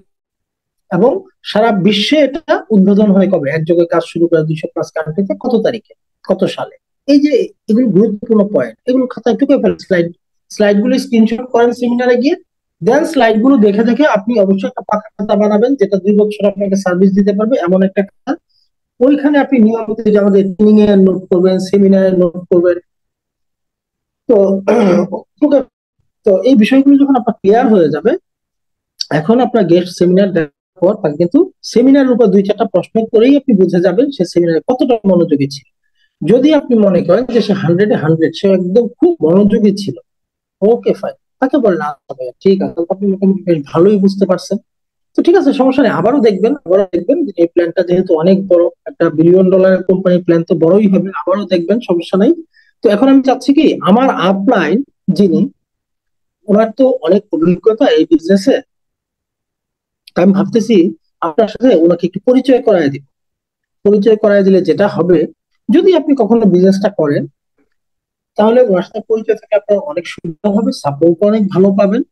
এবং সারা বিশ্বে এটা উদ্বোধন হয় কবে, একযোগে কাজ শুরু করে 200+ কান্ট্রিতে কত তারিখে, কত সালে। এই যে এগুলো গুরুত্বপূর্ণ পয়েন্ট, এগুলো খাতায় টুকে ফেলেন, স্লাইড গুলো স্ক্রিনশট করেন সেমিনারে গিয়ে। দেন স্লাইড গুলো দেখে দেখে আপনি অবশ্যই একটা পাকা খাতা বানাবেন, যেটা 2 বছর আপনাকে সার্ভিস দিতে পারবে, এমন একটা খাতা। ওইখানে আপনি নিয়মিত যে আমাদের ট্রেনিং এর নোট করবেন, সেমিনারের নোট করবেন। তো তো এই বিষয়গুলো যখন আপনার ক্লিয়ার হয়ে যাবে, এখন আপনার গেস্ট সেমিনার দেওয়ার পর তাকে কিন্তু সেমিনারের উপর 2-4টা প্রশ্ন করেই আপনি বুঝে যাবেন সে সেমিনারে কতটা মনোযোগী ছিল। যদি আপনি মনে করেন যে সে 100-এ 100, সে একদম খুব মনোযোগী ছিল, ওকে ফাইন, তাকে বললেন আচ্ছা ভাইয়া ঠিক আছে, আপনি মোটামুটি বেশ ভালোই বুঝতে পারছেন। তো ঠিক আছে, সমস্যা নেই, আবারও দেখবেন যে এই প্ল্যানটা যেহেতু অনেক বড়, একটা $1 বিলিয়ন কোম্পানির প্ল্যান, তো বড়ই হবে, আবারও দেখবেন, সমস্যা নাই। তো এখন আমি চাচ্ছি কি, আমার আপলাইন যিনি, ওনার তো অনেক অভিজ্ঞতা এই বিজনেসে, আমি ভাবতেছি আপনার সাথে ওনাকে একটু পরিচয় করায় দিব। পরিচয় করায় দিলে যেটা হবে, যদি আপনি কখনো বিজনেসটা করেন, তাহলে ওনার সাথে পরিচয় থেকে আপনার অনেক সুবিধা হবে, সাপোর্ট অনেক ভালো পাবেন।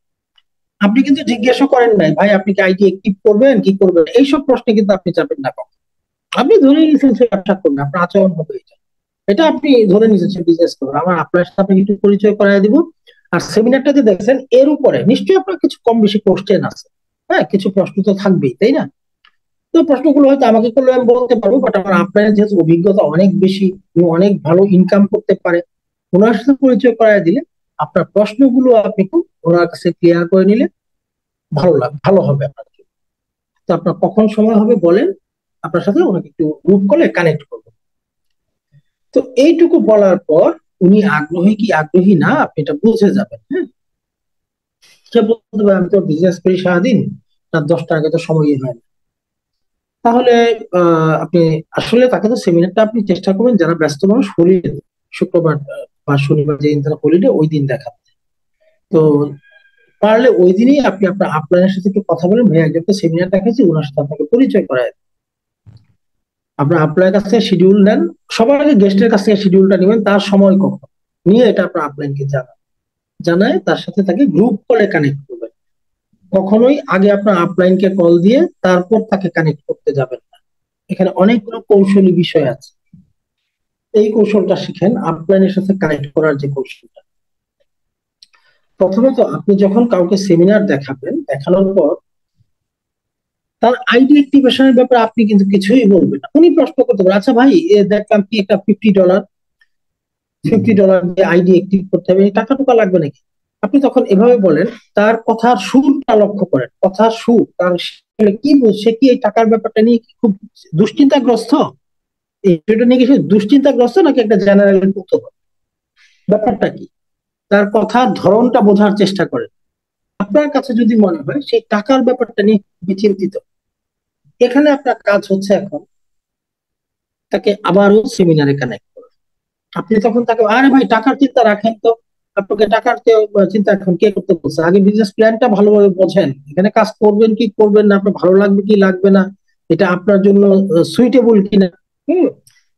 আপনি কিন্তু জিজ্ঞাসা করেন নাই ভাই আপনি কি আইটি অ্যাক্টিভ করবেন কি করবেন, এইসব প্রশ্নে কিন্তু আপনি যাবেন না কখন। আপনি ধরে নিয়েছেন সে ব্যবসা করবে, আপনার আচরণ হবে এটা, এটা আপনি ধরে নিয়েছেন সে বিজনেস করবে। আমার আপনার সাথে একটু পরিচয় করায় দিব। আর সেমিনারটা যে দেখছেন, এর উপরে নিশ্চয়ই আপনার কিছু কম বেশি কোশ্চেন আছে, হ্যাঁ, কিছু প্রশ্ন তো থাকবেই, তাই না? তো প্রশ্নগুলো হয়তো আমাকে করলে আমি বলতে পারবো, বাট আমার আপনার যেহেতু অভিজ্ঞতা অনেক বেশি, উনি অনেক ভালো ইনকাম করতে পারে, ওনার সাথে পরিচয় করায় দিলে আপনার প্রশ্নগুলো আপনি খুব ওনার কাছে ক্লিয়ার করে নিলে ভালো হবে আপনার জন্য। তো আপনার কখন সময় হবে বলেন, আপনার সাথে ওনাকে একটু গ্রুপ কলে কানেক্ট করবো। তো এইটুকু বলার পর উনি আগ্রহী কি আগ্রহী না আপনি এটা বুঝে যাবেন, হ্যাঁ। সে বলতে পারে আমি তো বিজনেস করি সারাদিন, রাত 10টা আগে তো সময়ই হয় না। তাহলে আপনি আসলে তাকে তো সেমিনারটা আপনি চেষ্টা করবেন যারা ব্যস্ত মানুষ হলিডে, শুক্রবার বা শনিবার যেদিন তারা হলিডে ওই দিন দেখাতে। তো পারলে ওই দিনই আপনি আপনার আপলাইনের সাথে একটু কথা বলেন, ভাই একজনকে সেমিনার দেখাচ্ছি, ওনার সাথে আপনাকে পরিচয় করায়। আপনার আপনার কাছ থেকে শিডিউল নেন, সবার আগে গেস্টের কাছ থেকে শিডিউলটা নেবেন, তার সময় কখন নিয়ে এটা আপনার আপলাইনকে জানায় তার সাথে তাকে গ্রুপ কলে কানেক্ট করবেন। কখনোই আগে আপনার আপলাইনকে কল দিয়ে তারপর তাকে কানেক্ট করতে যাবেন না। এখানে অনেকগুলো কৌশলী বিষয় আছে, এই কৌশলটা শিখেন, আপলাইনের সাথে কানেক্ট করার যে কৌশলটা। প্রথমত আপনি যখন কাউকে সেমিনার দেখাবেন, দেখানোর পর তার আইডি অ্যাক্টিভেশনের ব্যাপারে আপনি কিন্তু কিছুই বলবেন না। উনি প্রশ্ন করতে পারেন, আচ্ছা ভাই দেখলাম কি একটা $50 $50 দিয়ে আইডি অ্যাক্টিভ করতে হবে, এই টাকা টুকা লাগবে নাকি? আপনি তখন এভাবে বলেন, তার কথার সুরটা লক্ষ্য করেন, কথার সুর, তার সে কি বলছে, কি এই টাকার ব্যাপারটা নিয়ে কি খুব দুশ্চিন্তাগ্রস্ত, এই বিষয়টা নিয়ে কি সে দুশ্চিন্তাগ্রস্ত নাকি একটা জেনারেল কৌতূহল, ব্যাপারটা কি? তার কথার ধরনটা বোঝার চেষ্টা করেন। আপনার কাছে যদি মনে হয় সেই টাকার ব্যাপারটা নিয়ে খুবই চিন্তিত, এখানে আপনার কাজ হচ্ছে এখন তাকে আবারও সেমিনারে কানেক্ট করা। আপনি তখন তাকে, আরে ভাই টাকার চিন্তা রাখেন তো, আপনাকে টাকার চিন্তা এখন কে করতে বলছে, আগে বিজনেস প্ল্যানটা ভালোভাবে বোঝেন, এখানে কাজ করবেন কি করবেন না, আপনার ভালো লাগবে কি লাগবে না, এটা আপনার জন্য সুইটেবল কিনা। হুম।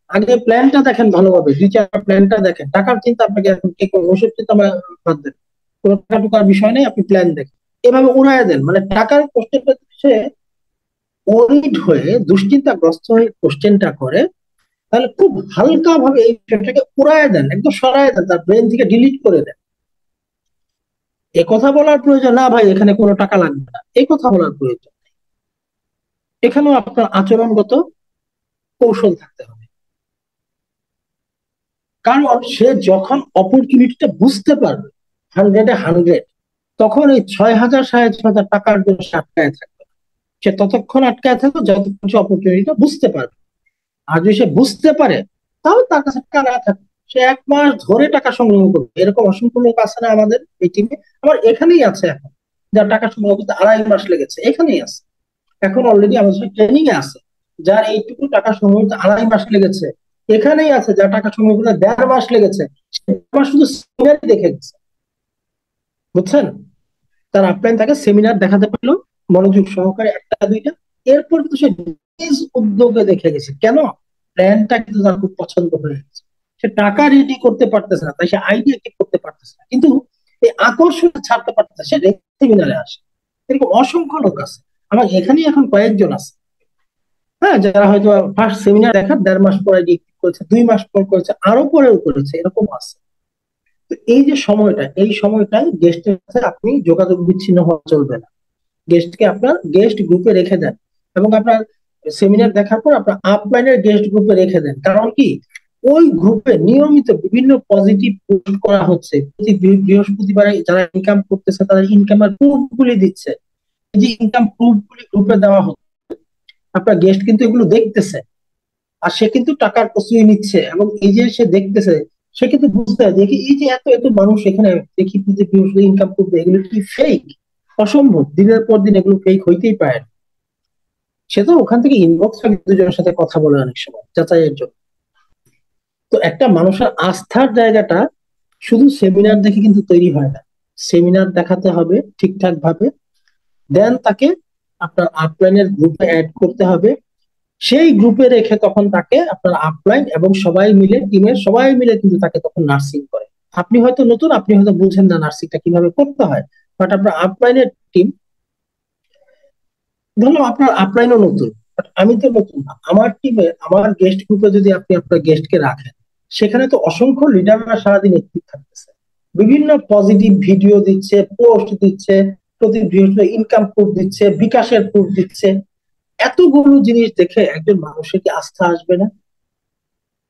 আগে প্ল্যানটা দেখেন ভালোভাবে, 2-4 প্ল্যানটা দেখেন, টাকার চিন্তা আপনাকে এখন কে করবে, ওসব চিন্তা বাদ দেন, কোনো টাকা টুকার বিষয় নেই, আপনি প্ল্যান দেখেন, এভাবে উড়ায় দেন, মানে টাকার কোশ্চেনটা সে ওরিড হয়ে দুশ্চিন্তাগ্রস্ত হয়ে কোশ্চেনটা করে, তাহলে খুব হালকা ভাবে এই বিষয়টাকে উড়ায় দেন, একদম সরায় দেন, তার ব্রেন থেকে ডিলিট করে দেন। এ কথা বলার প্রয়োজন না ভাই এখানে কোনো টাকা লাগবে না, এই কথা বলার প্রয়োজন। এখানেও আপনার আচরণগত কৌশল থাকতে হবে, কারণ সে যখন অপরচুনিটিটা বুঝতে পারবে 100-এ 100, তখন এই 6,000 6,500 টাকার জন্য সে আটকায় থাকবে না। সে ততক্ষণ আটকায় থাকবে যতক্ষণ সে অপরচুনিটিটা বুঝতে পারবে। আর যদি সে বুঝতে পারে, তাহলে তার কাছে টাকা না থাকে, সে 1 মাস ধরে টাকা সংগ্রহ করবে। এরকম অসংখ্য লোক আছে না আমাদের এই টিমে, আমার এখানেই আছে এখন, যার টাকা সংগ্রহ করতে 2.5 মাস লেগেছে, এখানেই আছে, এখন অলরেডি আমাদের সাথে ট্রেনিং এ আছে, যার এইটুকু টাকা সংগ্রহ করতে 2.5 মাস লেগেছে। এখানেই আছে যার টাকা সংগ্রহ করতে 1.5 মাস লেগেছে, সে 1 মাস শুধু সেমিনারই দেখে গেছে। বুঝছেন? তার আপলাইন তাকে সেমিনার দেখাতে পারলো মনোযোগ সহকারে, একটা দুইটা, এরপর কিন্তু সে নিজ উদ্যোগে দেখে গেছে। কেন? প্ল্যানটা কিন্তু তার খুব পছন্দ হয়ে গেছে। সে টাকা রেডি করতে পারতেছে না, তাই সে আইডিয়া ঠিক করতে পারতেছে না, কিন্তু এই আকর্ষণ ছাড়তে পারতেছে, সে সেমিনারে আসে। এরকম অসংখ্য লোক আছে, আমার এখানেই এখন কয়েকজন আছে, হ্যাঁ, যারা হয়তো ফার্স্ট সেমিনার দেখার 1.5 মাস পর আইডিয়া ঠিক করেছে, 2 মাস পর করেছে, আরো পরেও করেছে, এরকম আছে। তো এই যে সময়টা, এই সময়টায় গেস্টের সাথে আপনি যোগাযোগ বিচ্ছিন্ন হওয়া চলবে না। গেস্টকে আপনার গেস্ট গ্রুপে রেখে দেন, এবং আপনার সেমিনার দেখার পর আপনার আপলাইনের গেস্ট গ্রুপে রেখে দেন। কারণ কি, ওই গ্রুপে নিয়মিত বিভিন্ন পজিটিভ পোস্ট করা হচ্ছে, প্রতি বৃহস্পতিবারে যারা ইনকাম করতেছে তাদের ইনকামের প্রুফ গুলি দিচ্ছে, এই যে ইনকাম প্রুফ গুলি গ্রুপে দেওয়া হচ্ছে, আপনার গেস্ট কিন্তু এগুলো দেখতেছে, আর সে কিন্তু টাকার প্রশ্রয় নিচ্ছে, এবং এই যে সে দেখতেছে, সে কিন্তু বুঝতে হয় দেখি এই যে এত এত মানুষ এখানে দেখি প্রতি বৃহস্পতি ইনকাম করবে, এগুলো কি ফেক? অসম্ভব, দিনের পর দিন এগুলো ফেক হইতেই পারে না। সে তো ওখান থেকে ইনবক্স দুজনের সাথে কথা বলে অনেক সময় যাচাইয়ের জন্য। তো একটা মানুষের আস্থার জায়গাটা শুধু সেমিনার দেখে কিন্তু তৈরি হয় না, সেমিনার দেখাতে হবে ঠিকঠাক ভাবে, দেন তাকে আপনার আপলাইনের গ্রুপে অ্যাড করতে হবে, সেই গ্রুপে রেখে তখন তাকে আপনার আপলাইন এবং সবাই মিলে, টিমের সবাই মিলে কিন্তু তাকে তখন নার্সিং করে। আপনি হয়তো নতুন, আপনি হয়তো বুঝেন না নার্সিংটা কিভাবে করতে হয়, বাট আপনার আপলাইনের টিম, ধরলাম আপনার আপলাইনও নতুন, বাট আমি তো নতুন না, আমার টিমে আমার গেস্ট গ্রুপে যদি আপনি আপনার গেস্টকে রাখেন, সেখানে তো অসংখ্য লিডাররা সারাদিন অ্যাক্টিভ থাকতেছে, বিভিন্ন পজিটিভ ভিডিও দিচ্ছে, পোস্ট দিচ্ছে, প্রতি বৃহস্পতি ইনকাম প্রুফ দিচ্ছে, বিকাশের প্রুফ দিচ্ছে। এতগুলো জিনিস দেখে একজন মানুষের কি আস্থা আসবে না?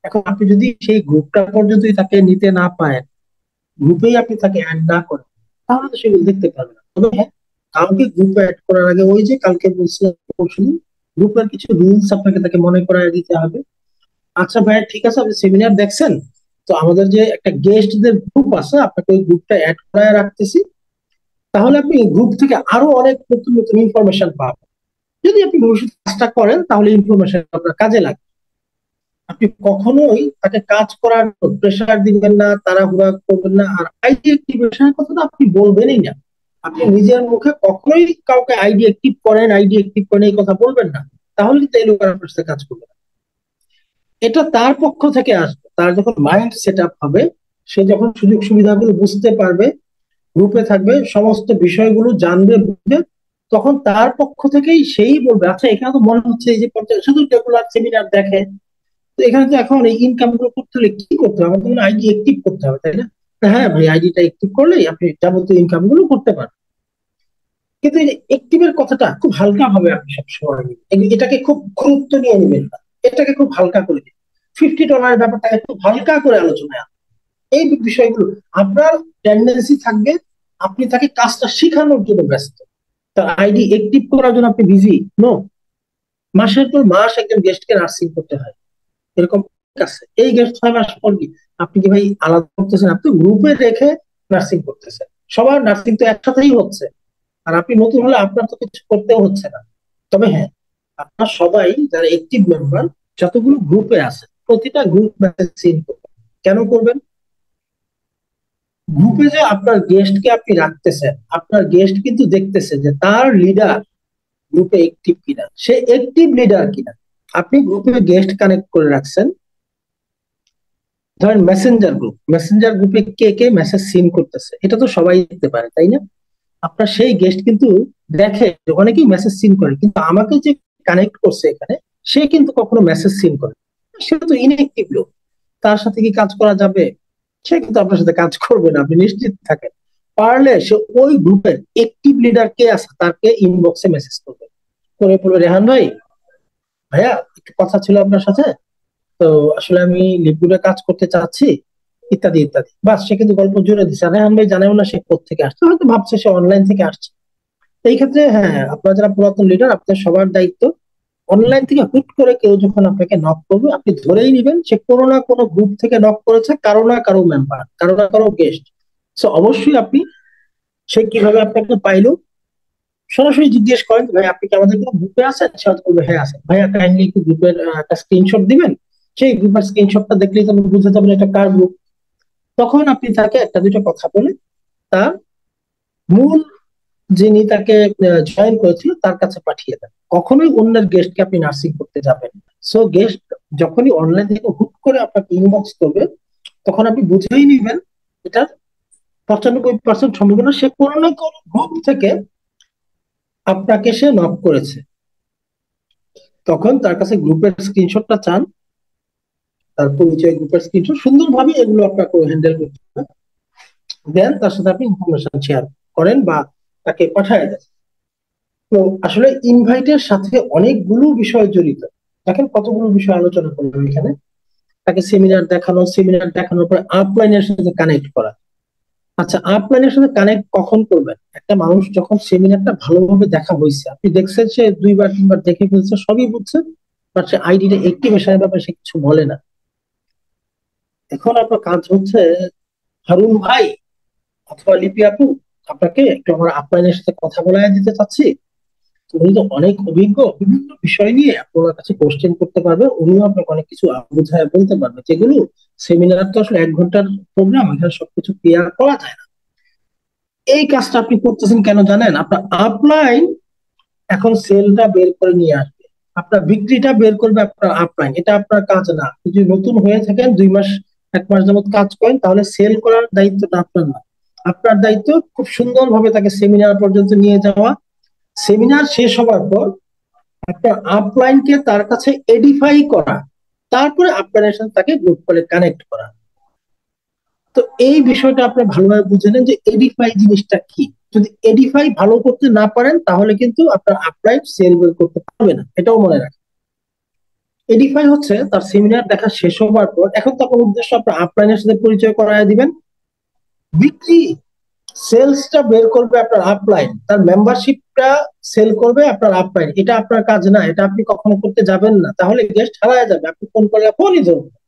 এখন আপনি যদি সেই গ্রুপটা পর্যন্তই তাকে নিতে না পারেন, গ্রুপেই আপনি তাকে অ্যাড না করেন, তাহলে তো সেগুলো দেখতে পারবে না। তবে হ্যাঁ, কাউকে গ্রুপে অ্যাড করার আগে ওই যে কালকে বলছিলাম পরশুদিন, গ্রুপের কিছু রুলস আপনাকে তাকে মনে করায় দিতে হবে। আচ্ছা ভাইয়া ঠিক আছে, আপনি সেমিনার দেখছেন, তো আমাদের যে একটা গেস্টদের গ্রুপ আছে, আপনাকে ওই গ্রুপটা অ্যাড করায় রাখতেছি, তাহলে আপনি গ্রুপ থেকে আরো অনেক নতুন নতুন ইনফরমেশন পাবেন। যদি আপনি ভবিষ্যতে কাজটা করেন তাহলে ইনফরমেশন আপনার কাজে লাগবে। আপনি কখনোই তাকে কাজ করার প্রেশার দিবেন না, তাড়াহুড়া করবেন না, আর আইডি অ্যাক্টিভেশনের কথা তো আপনি বলবেনই না। আপনি নিজের মুখে কখনোই কাউকে আইডি অ্যাক্টিভ করেন, আইডি অ্যাক্টিভ করেন এই কথা বলবেন না, তাহলে কিন্তু এই লোক আপনার সাথে কাজ করবে না। এটা তার পক্ষ থেকে আসবে, তার যখন মাইন্ড সেট আপ হবে, সে যখন সুযোগ সুবিধাগুলো বুঝতে পারবে, গ্রুপে থাকবে, সমস্ত বিষয়গুলো জানবে বুঝবে, তখন তার পক্ষ থেকেই সেই বলবে, আচ্ছা এখানে তো মনে হচ্ছে এই যে শুধু রেগুলার সেমিনার দেখে, তো এখানে তো এখন এই ইনকাম গুলো করতে হলে কি করতে হবে, আমাদের আইডি অ্যাক্টিভ করতে হবে, তাই না? হ্যাঁ ভাই, আইডিটা অ্যাক্টিভ করলেই আপনি যাবতীয় ইনকাম গুলো করতে পারবেন। কিন্তু এই যে অ্যাক্টিভের কথাটা খুব হালকা ভাবে আপনি সবসময় নেবেন, এটাকে খুব গুরুত্ব নিয়ে নেবেন না, এটাকে খুব হালকা করে দিন। $50 ব্যাপারটাকে খুব হালকা করে আলোচনায় আনুন। এই বিষয়গুলো আপনার টেন্ডেন্সি থাকবে, আপনি তাকে কাজটা শেখানোর জন্য ব্যস্ত, তার আইডি অ্যাক্টিভ করার জন্য আপনি বিজি। নো, মাসের পর মাস একজন গেস্টকে নার্সিং করতে হয়, এরকম আছে। এই গেস্ট 6 মাস পর কি আপনি কি ভাই আলাদা করতেছেন? আপনি গ্রুপে রেখে নার্সিং করতেছেন, সবার নার্সিং তো একসাথেই হচ্ছে, আর আপনি নতুন হলে আপনার তো কিছু করতেও হচ্ছে না। তবে হ্যাঁ, আপনার সবাই যারা অ্যাক্টিভ মেম্বার যতগুলো গ্রুপে আছে প্রতিটা গ্রুপ মেসেজ সেন্ড করবেন। কেন করবেন? গ্রুপে যে আপনার গেস্টকে আপনি রাখতেছেন, আপনার গেস্ট কিন্তু দেখতেছে যে তার লিডার গ্রুপে অ্যাক্টিভ কিনা, সে অ্যাক্টিভ লিডার কিনা। আপনি গ্রুপে গেস্ট কানেক্ট করে রাখছেন, ধরেন মেসেঞ্জার গ্রুপে কে কে মেসেজ সিন করতেছে এটা তো সবাই দেখতে পারে, তাই না? আপনার সেই গেস্ট কিন্তু দেখে যে অনেকেই মেসেজ সিন করে, কিন্তু আমাকে যে কানেক্ট করছে এখানে সে কিন্তু কখনো মেসেজ সিন করে না। সে তো ইনএক্টিভ লোক, তার সাথে কি কাজ করা যাবে? সে কিন্তু আপনার সাথে কাজ করবে না, আপনি নিশ্চিত থাকেন। পারলে সে ওই গ্রুপের অ্যাক্টিভ লিডার কে আছে তাকে ইনবক্সে মেসেজ করবে, করে বলবে, রেহান ভাই, ভাইয়া একটু কথা ছিল আপনার সাথে, তো আসলে আমি লিকুইডে কাজ করতে চাচ্ছি, ইত্যাদি ইত্যাদি। বাস, সে কিন্তু গল্প জুড়ে দিচ্ছে। আর রেহান ভাই জানেও না সে কোত্থেকে আসছে, হয়তো ভাবছে সে অনলাইন থেকে আসছে। এই ক্ষেত্রে হ্যাঁ, আপনারা যারা পুরাতন লিডার, আপনাদের সবার দায়িত্ব অনলাইন থেকে হুট করে কেউ যখন আপনাকে নক করবে আপনি ধরেই নিবেন সে কোনো না কোনো গ্রুপ থেকে নক করেছে, কারো না কারো মেম্বার, কারো না কারো গেস্ট। সো অবশ্যই আপনি সে কিভাবে আপনাকে পাইলো সরাসরি জিজ্ঞেস করেন, ভাই আপনি কি আমাদের কোনো গ্রুপে আছেন? সে হয়তো বলবে হ্যাঁ আছে। ভাইয়া কাইন্ডলি একটু গ্রুপের একটা স্ক্রিনশট দিবেন। সেই গ্রুপের স্ক্রিনশটটা দেখলেই তো আপনি বুঝতে পারবেন এটা কার গ্রুপ। তখন আপনি তাকে একটা দুইটা কথা বলে তার মূল যিনি তাকে জয়েন করেছিল তার কাছে পাঠিয়ে দেন। কখনোই অন্যের গেস্টকে আপনি নার্সিং করতে যাবেন না। সো গেস্ট যখনই অনলাইন থেকে হুট করে আপনাকে ইনবক্স করবে তখন আপনি বুঝেই নিবেন এটা 95% সম্ভাবনা সে কোনো না কোনো গ্রুপ থেকে আপনাকে সে নক করেছে। তখন তার কাছে গ্রুপের স্ক্রিনশটটা চান, তার পরিচয় গ্রুপের স্ক্রিনশট সুন্দরভাবে এগুলো আপনাকে হ্যান্ডেল করতে হবে। দেন তার সাথে আপনি ইনফরমেশন শেয়ার করেন বা তাকে পাঠায় দেন। তো আসলে ইনভাইটের সাথে অনেকগুলো বিষয় জড়িত। দেখেন কতগুলো বিষয় আলোচনা করলাম এখানে। তাকে সেমিনার দেখানো, সেমিনার দেখানোর পর আপলাইনের সাথে কানেক্ট করা। আচ্ছা, আপলাইনের সাথে কানেক্ট কখন করবেন? একটা মানুষ যখন সেমিনারটা ভালোভাবে দেখা হয়েছে, আপনি দেখছেন সে 2 বার 3 বার দেখে ফেলছে, সবই বুঝছে, বাট সে আইডিটা অ্যাক্টিভেশনের ব্যাপারে সে কিছু বলে না। এখন আপনার কাজ হচ্ছে, হারুন ভাই অথবা লিপি আপু, আপনাকে একটু আমার আপলাইনের সাথে কথা বলায় দিতে চাচ্ছি। উনি তো অনেক অভিজ্ঞ, বিভিন্ন বিষয় নিয়ে আপনার কাছে কোশ্চেন করতে পারবে, উনিও আপনাকে অনেক কিছু বুঝায় বলতে পারবে, যেগুলো সেমিনার তো আসলে 1 ঘন্টার প্রোগ্রাম, এখানে সবকিছু ক্লিয়ার করা যায় না। এই কাজটা আপনি করতেছেন কেন জানেন? আপনার আপলাইন এখন সেলটা বের করে নিয়ে আসবে, আপনার বিক্রিটা বের করবে আপনার আপলাইন, এটা আপনার কাজ না। আপনি যদি নতুন হয়ে থাকেন, 2 মাস 1 মাস যাবত কাজ করেন, তাহলে সেল করার দায়িত্বটা আপনার না। আপনার দায়িত্ব খুব সুন্দরভাবে তাকে সেমিনার পর্যন্ত নিয়ে যাওয়া। সেমিনার শেষ হবার পর আপনার আপলাইনকে তার কাছে এডিফাই করা, তারপরে আপনার সাথে তাকে গ্রুপ কলে কানেক্ট করা। তো এই বিষয়টা আপনি ভালোভাবে বুঝে নেন যে এডিফাই জিনিসটা কি। যদি এডিফাই ভালো করতে না পারেন তাহলে কিন্তু আপনার আপলাইন সেল বের করতে পারবে না, এটাও মনে রাখেন। এডিফাই হচ্ছে তার সেমিনার দেখা শেষ হবার পর, এখন তো আপনার উদ্দেশ্য আপনার আপলাইনের সাথে পরিচয় করায় দিবেন, বিক্রি সেলসটা বের করবে আপনার আপলাইন, তার মেম্বারশিপটা সেল করবে আপনার আপলাইন। এটা আপনার কাজ না, এটা আপনি কখনো করতে যাবেন না, তাহলে গেস্ট হারায় যাবে, আপনি ফোন করলে ফোনই ধরবে না।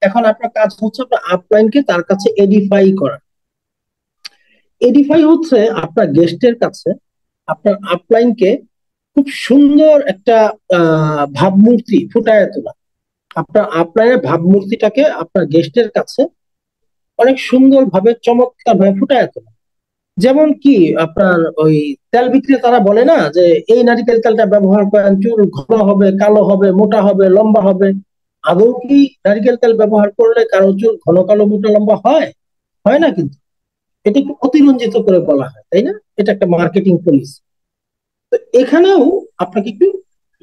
এখন আপনার কাজ হচ্ছে আপনার আপলাইনকে তার কাছে এডিফাই করা। এডিফাই হচ্ছে আপনার গেস্টের কাছে আপনার আপলাইনকে খুব সুন্দর একটা ভাবমূর্তি ফুটায় তোলা। আপনার আপলাইনের ভাবমূর্তিটাকে আপনার গেস্টের কাছে অনেক সুন্দর ভাবে চমৎকার ভাবে ফুটায় তোলা। যেমন কি আপনার ওই তেল বিক্রেতারা বলে না যে এই নারকেল তেলটা ব্যবহার করেন, চুল ঘন হবে, কালো হবে, মোটা হবে, লম্বা হবে। আদৌ কি নারকেল তেল ব্যবহার করলে কারো চুল ঘন, কালো, মোটা, লম্বা হয়? হয় না কিন্তু। এটা একটু অতিরঞ্জিত করে বলা হয়, তাই না? এটা একটা মার্কেটিং পলিসি। তো এখানেও আপনাকে একটু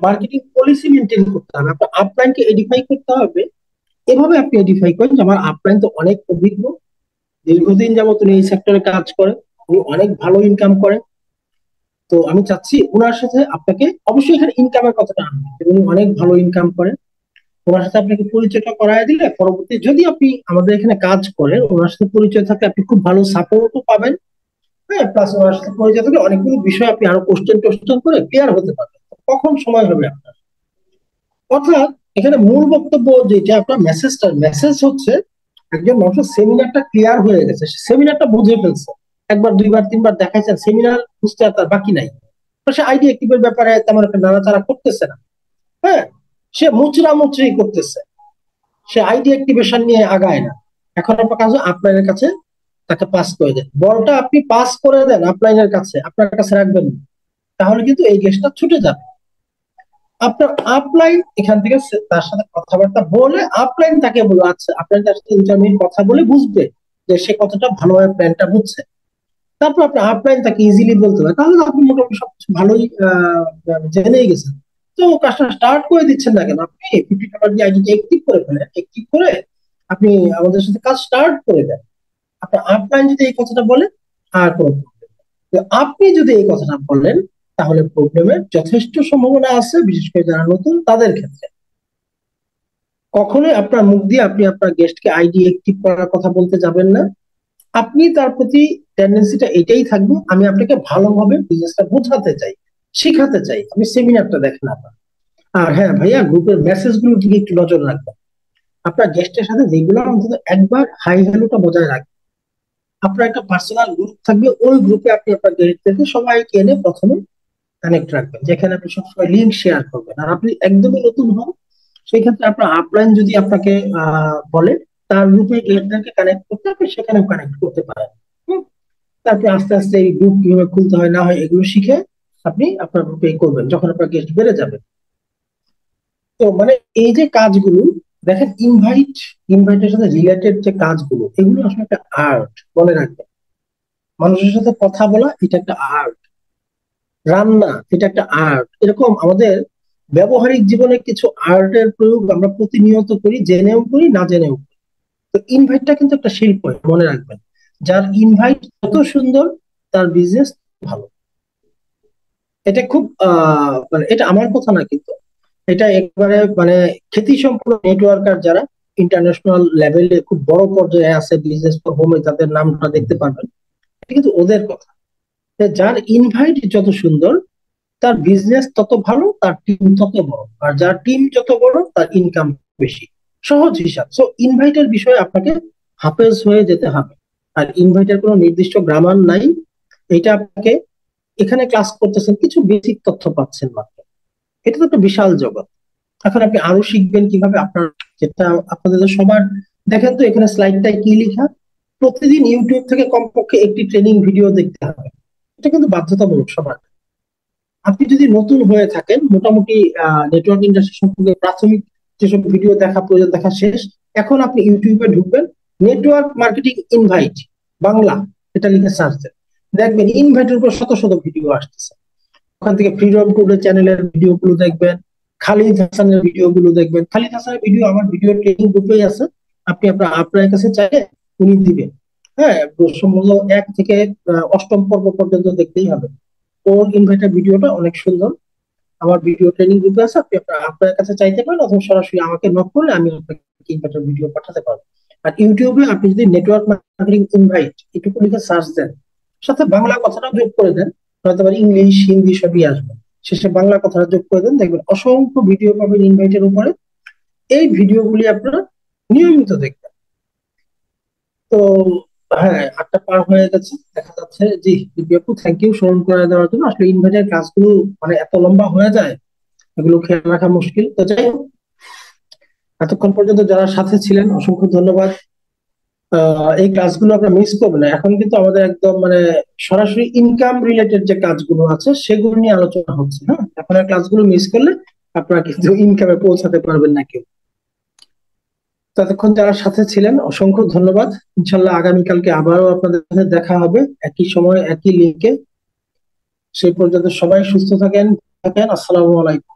মার্কেটিং পলিসি মেনটেন করতে হবে, আপনার আপলাইনকে এডিফাই করতে হবে। এভাবে আপনি এডিফাই করেন যে আমার আপলাইন তো অনেক অভিজ্ঞ, দীর্ঘদিন যাবত উনি এই সেক্টরে কাজ করে, উনি অনেক ভালো ইনকাম করে। তো আমি চাচ্ছি ওনার সাথে আপনাকে, অবশ্যই এখানে ইনকামের কথাটা আনবেন, উনি অনেক ভালো ইনকাম করে, ওনার সাথে আপনাকে পরিচয়টা করায় দিলে পরবর্তী যদি আপনি আমাদের এখানে কাজ করেন, ওনার সাথে পরিচয় থাকলে আপনি খুব ভালো সাপোর্টও পাবেন। হ্যাঁ, প্লাস ওনার সাথে পরিচয় থাকলে অনেকগুলো বিষয় আপনি আরো কোশ্চেন টোশ্চেন করে ক্লিয়ার হতে পারবেন। কখন সময় হবে আপনার? অর্থাৎ এখানে মূল বক্তব্য যেটা আপনার মেসেজ হচ্ছে, একজন মানুষের সেমিনারটা ক্লিয়ার হয়ে গেছে, সেমিনারটা বুঝে ফেলছে, একবার দুইবার তিনবার দেখাইছেন, সেমিনার বুঝতে আর তার বাকি নাই। তো সে আইডি অ্যাক্টিভের ব্যাপারে তেমন একটা নাড়াচাড়া করতেছে না। হ্যাঁ, সে মুচড়ি করতেছে, সে আইডি অ্যাক্টিভেশন নিয়ে আগায় না। এখন আপনার কাছে আপলাইনের কাছে তাকে পাস করে দেন, বলটা আপনি পাস করে দেন আপলাইনের কাছে, আপনার কাছে রাখবেন না। তাহলে কিন্তু এই কেসটা ছুটে যাবে। আপনার আপলাইন এখান থেকে তার সাথে কথাবার্তা বলে আপলাইন তাকে বলে, আচ্ছা আপলাইন তার সাথে 2-4 মিনিট কথা বলে বুঝবে যে সে কতটা ভালোভাবে প্ল্যানটা বুঝছে। তারপর আপনার আপলাইন তাকে ইজিলি বলতে হবে, তাহলে আপনি মোটামুটি সবকিছু ভালোই জেনেই গেছেন। তো কাজটা স্টার্ট করে দিচ্ছেন না কেন? আপনি 50 টাকার দিয়ে আইডিটা অ্যাক্টিভ করে ফেলেন, অ্যাক্টিভ করে আপনি আমাদের সাথে কাজ স্টার্ট করে দেন। আপনার আপলাইন যদি এই কথাটা বলে, আর কোনো প্রবলেম নেই। তো আপনি যদি এই কথাটা বলেন, তাহলে প্রবলেমের যথেষ্ট সম্ভাবনা আছে, বিশেষ করে যারা নতুন তাদের ক্ষেত্রে। কখনোই আপনার মুখ দিয়ে আপনি আপনার গেস্টকে আইডি অ্যাক্টিভ করার কথা বলতে যাবেন না। আপনি তার প্রতি টেন্ডেন্সিটা এটাই থাকবে, আমি আপনাকে ভালোভাবে বিজনেসটা বোঝাতে চাই, শিখাতে চাই, আপনি সেমিনারটা দেখেন আপনার। আর হ্যাঁ ভাইয়া, গ্রুপের মেসেজ গুলোর দিকে একটু নজর রাখবেন। আপনার গেস্টের সাথে রেগুলার অন্তত একবার হাই হ্যালোটা বজায় রাখবেন। আপনার একটা পার্সোনাল গ্রুপ থাকবে, ওই গ্রুপে আপনি আপনার গেস্টদেরকে সবাইকে এনে প্রথমে কানেক্ট রাখবেন, যেখানে আপনি সবসময় লিঙ্ক শেয়ার করবেন। আর আপনি একদমই নতুন হন, সেই ক্ষেত্রে আপনার আপলাইন যদি আপনাকে বলে তার গ্রুপে গেস্টদেরকে কানেক্ট করতে, আপনি সেখানেও কানেক্ট করতে পারেন। হুম? তারপরে আস্তে আস্তে এই গ্রুপ কিভাবে খুলতে হয় না হয় এগুলো শিখে আপনি আপনার গ্রুপে করবেন যখন আপনার গেস্ট বেড়ে যাবে। তো মানে এই যে কাজগুলো, দেখেন ইনভাইটের সাথে রিলেটেড যে কাজগুলো, এগুলো আসলে একটা আর্ট, মনে রাখবেন। মানুষের সাথে কথা বলা এটা একটা আর্ট, রান্না এটা একটা আর্ট। এরকম আমাদের ব্যবহারিক জীবনে কিছু আর্টের প্রয়োগ আমরা প্রতিনিয়ত করি, জেনেও করি না জেনেও করি। তো ইনভাইটটা কিন্তু একটা শিল্প, মনে রাখবেন। যার ইনভাইট যত সুন্দর, তার বিজনেস ভালো। এটা খুব মানে এটা আমার কথা না কিন্তু, এটা একবারে মানে খ্যাতি সম্পন্ন নেটওয়ার্কার যারা ইন্টারন্যাশনাল লেভেলে খুব বড় পর্যায়ে আছে, বিজনেস পারফরমেন্স তাদের নামটা দেখতে পারবেন, এটা কিন্তু ওদের কথা। যার ইনভাইট যত সুন্দর, তার বিজনেস তত ভালো, তার টিম তত বড়, আর যার টিম যত বড় তার ইনকাম বেশি। সহজ হিসাব। সো ইনভাইটের বিষয়ে আপনাকে হাফেজ হয়ে যেতে হবে। আর ইনভাইটের কোনো নির্দিষ্ট গ্রামার নাই, এটা আপনাকে এখানে ক্লাস করতেছেন, কিছু বেসিক তথ্য পাচ্ছেন মাত্র। এটা তো একটা বিশাল জগৎ। এখন আপনি আরো শিখবেন কিভাবে আপনার, যেটা আপনাদের সবার। দেখেন তো এখানে স্লাইডটায় কি লেখা, প্রতিদিন ইউটিউব থেকে কমপক্ষে একটি ট্রেনিং ভিডিও দেখতে হবে। এটা কিন্তু বাধ্যতামূলক সবার। আপনি যদি নতুন হয়ে থাকেন, মোটামুটি নেটওয়ার্ক ইন্ডাস্ট্রি সম্পর্কে প্রাথমিক যেসব ভিডিও দেখা প্রয়োজন দেখা শেষ, এখন আপনি ইউটিউবে ঢুকবেন, নেটওয়ার্ক মার্কেটিং ইনভাইট বাংলা, এটা লিখে সার্চ দেন, দেখবেন ইনভাইটের উপর শত শত ভিডিও আসতেছে। ওখান থেকে ফ্রিডম টুডে চ্যানেলের ভিডিও গুলো দেখবেন, খালিদ হাসানের ভিডিও গুলো দেখবেন। খালিদ হাসানের ভিডিও আমার ভিডিও ট্রেনিং গ্রুপেই আছে, আপনি আপনার কাছে চাইলে উনি দিবেন। হ্যাঁ, সম্ভবত 1 থেকে 8ম পর্ব পর্যন্ত দেখতেই হবে। ওর ইনভাইটার ভিডিওটা অনেক সুন্দর, আমার ভিডিও ট্রেনিং গ্রুপে আছে, আপনি আপনার কাছে চাইতে পারেন, অথবা সরাসরি আমাকে নক করলে আমি আপনাকে ইনভাইটার ভিডিও পাঠাতে পারবো। আর ইউটিউবে আপনি যদি নেটওয়ার্ক মার্কেটিং ইনভাইট এটুকু লিখে সার্চ দেন, সাথে বাংলা কথাটা যোগ করে দেন, হয়তো ইংলিশ হিন্দি সবই আসবে, শেষে বাংলা কথাটা যোগ করে দেন, দেখবেন অসংখ্য ভিডিও পাবেন ইনভাইটের উপরে। এই ভিডিওগুলি আপনারা নিয়মিত দেখবেন। তো হ্যাঁ, 8টা পার হয়ে গেছে দেখা যাচ্ছে। জি দিব্যা আপু, থ্যাংক ইউ স্মরণ করে দেওয়ার জন্য। আসলে ইনভাইটের ক্লাসগুলো মানে এত লম্বা হয়ে যায়, এগুলো খেয়াল রাখা মুশকিল। তো যাই হোক, এতক্ষণ পর্যন্ত যারা সাথে ছিলেন অসংখ্য ধন্যবাদ। এই ক্লাসগুলো আপনারা মিস করবেন না। এখন কিন্তু আমাদের একদম মানে সরাসরি ইনকাম রিলেটেড যে কাজগুলো আছে সেগুলো নিয়ে আলোচনা হচ্ছে। হ্যাঁ, এখন আর ক্লাসগুলো মিস করলে আপনারা কিন্তু ইনকামে পৌঁছাতে পারবেন না কেউ। ততক্ষণ যারা সাথে ছিলেন অসংখ্য ধন্যবাদ। ইনশাল্লাহ আগামীকালকে আবারও আপনাদের সাথে দেখা হবে, একই সময় একই লিঙ্কে। সেই পর্যন্ত সবাই সুস্থ থাকেন। আসসালামু আলাইকুম।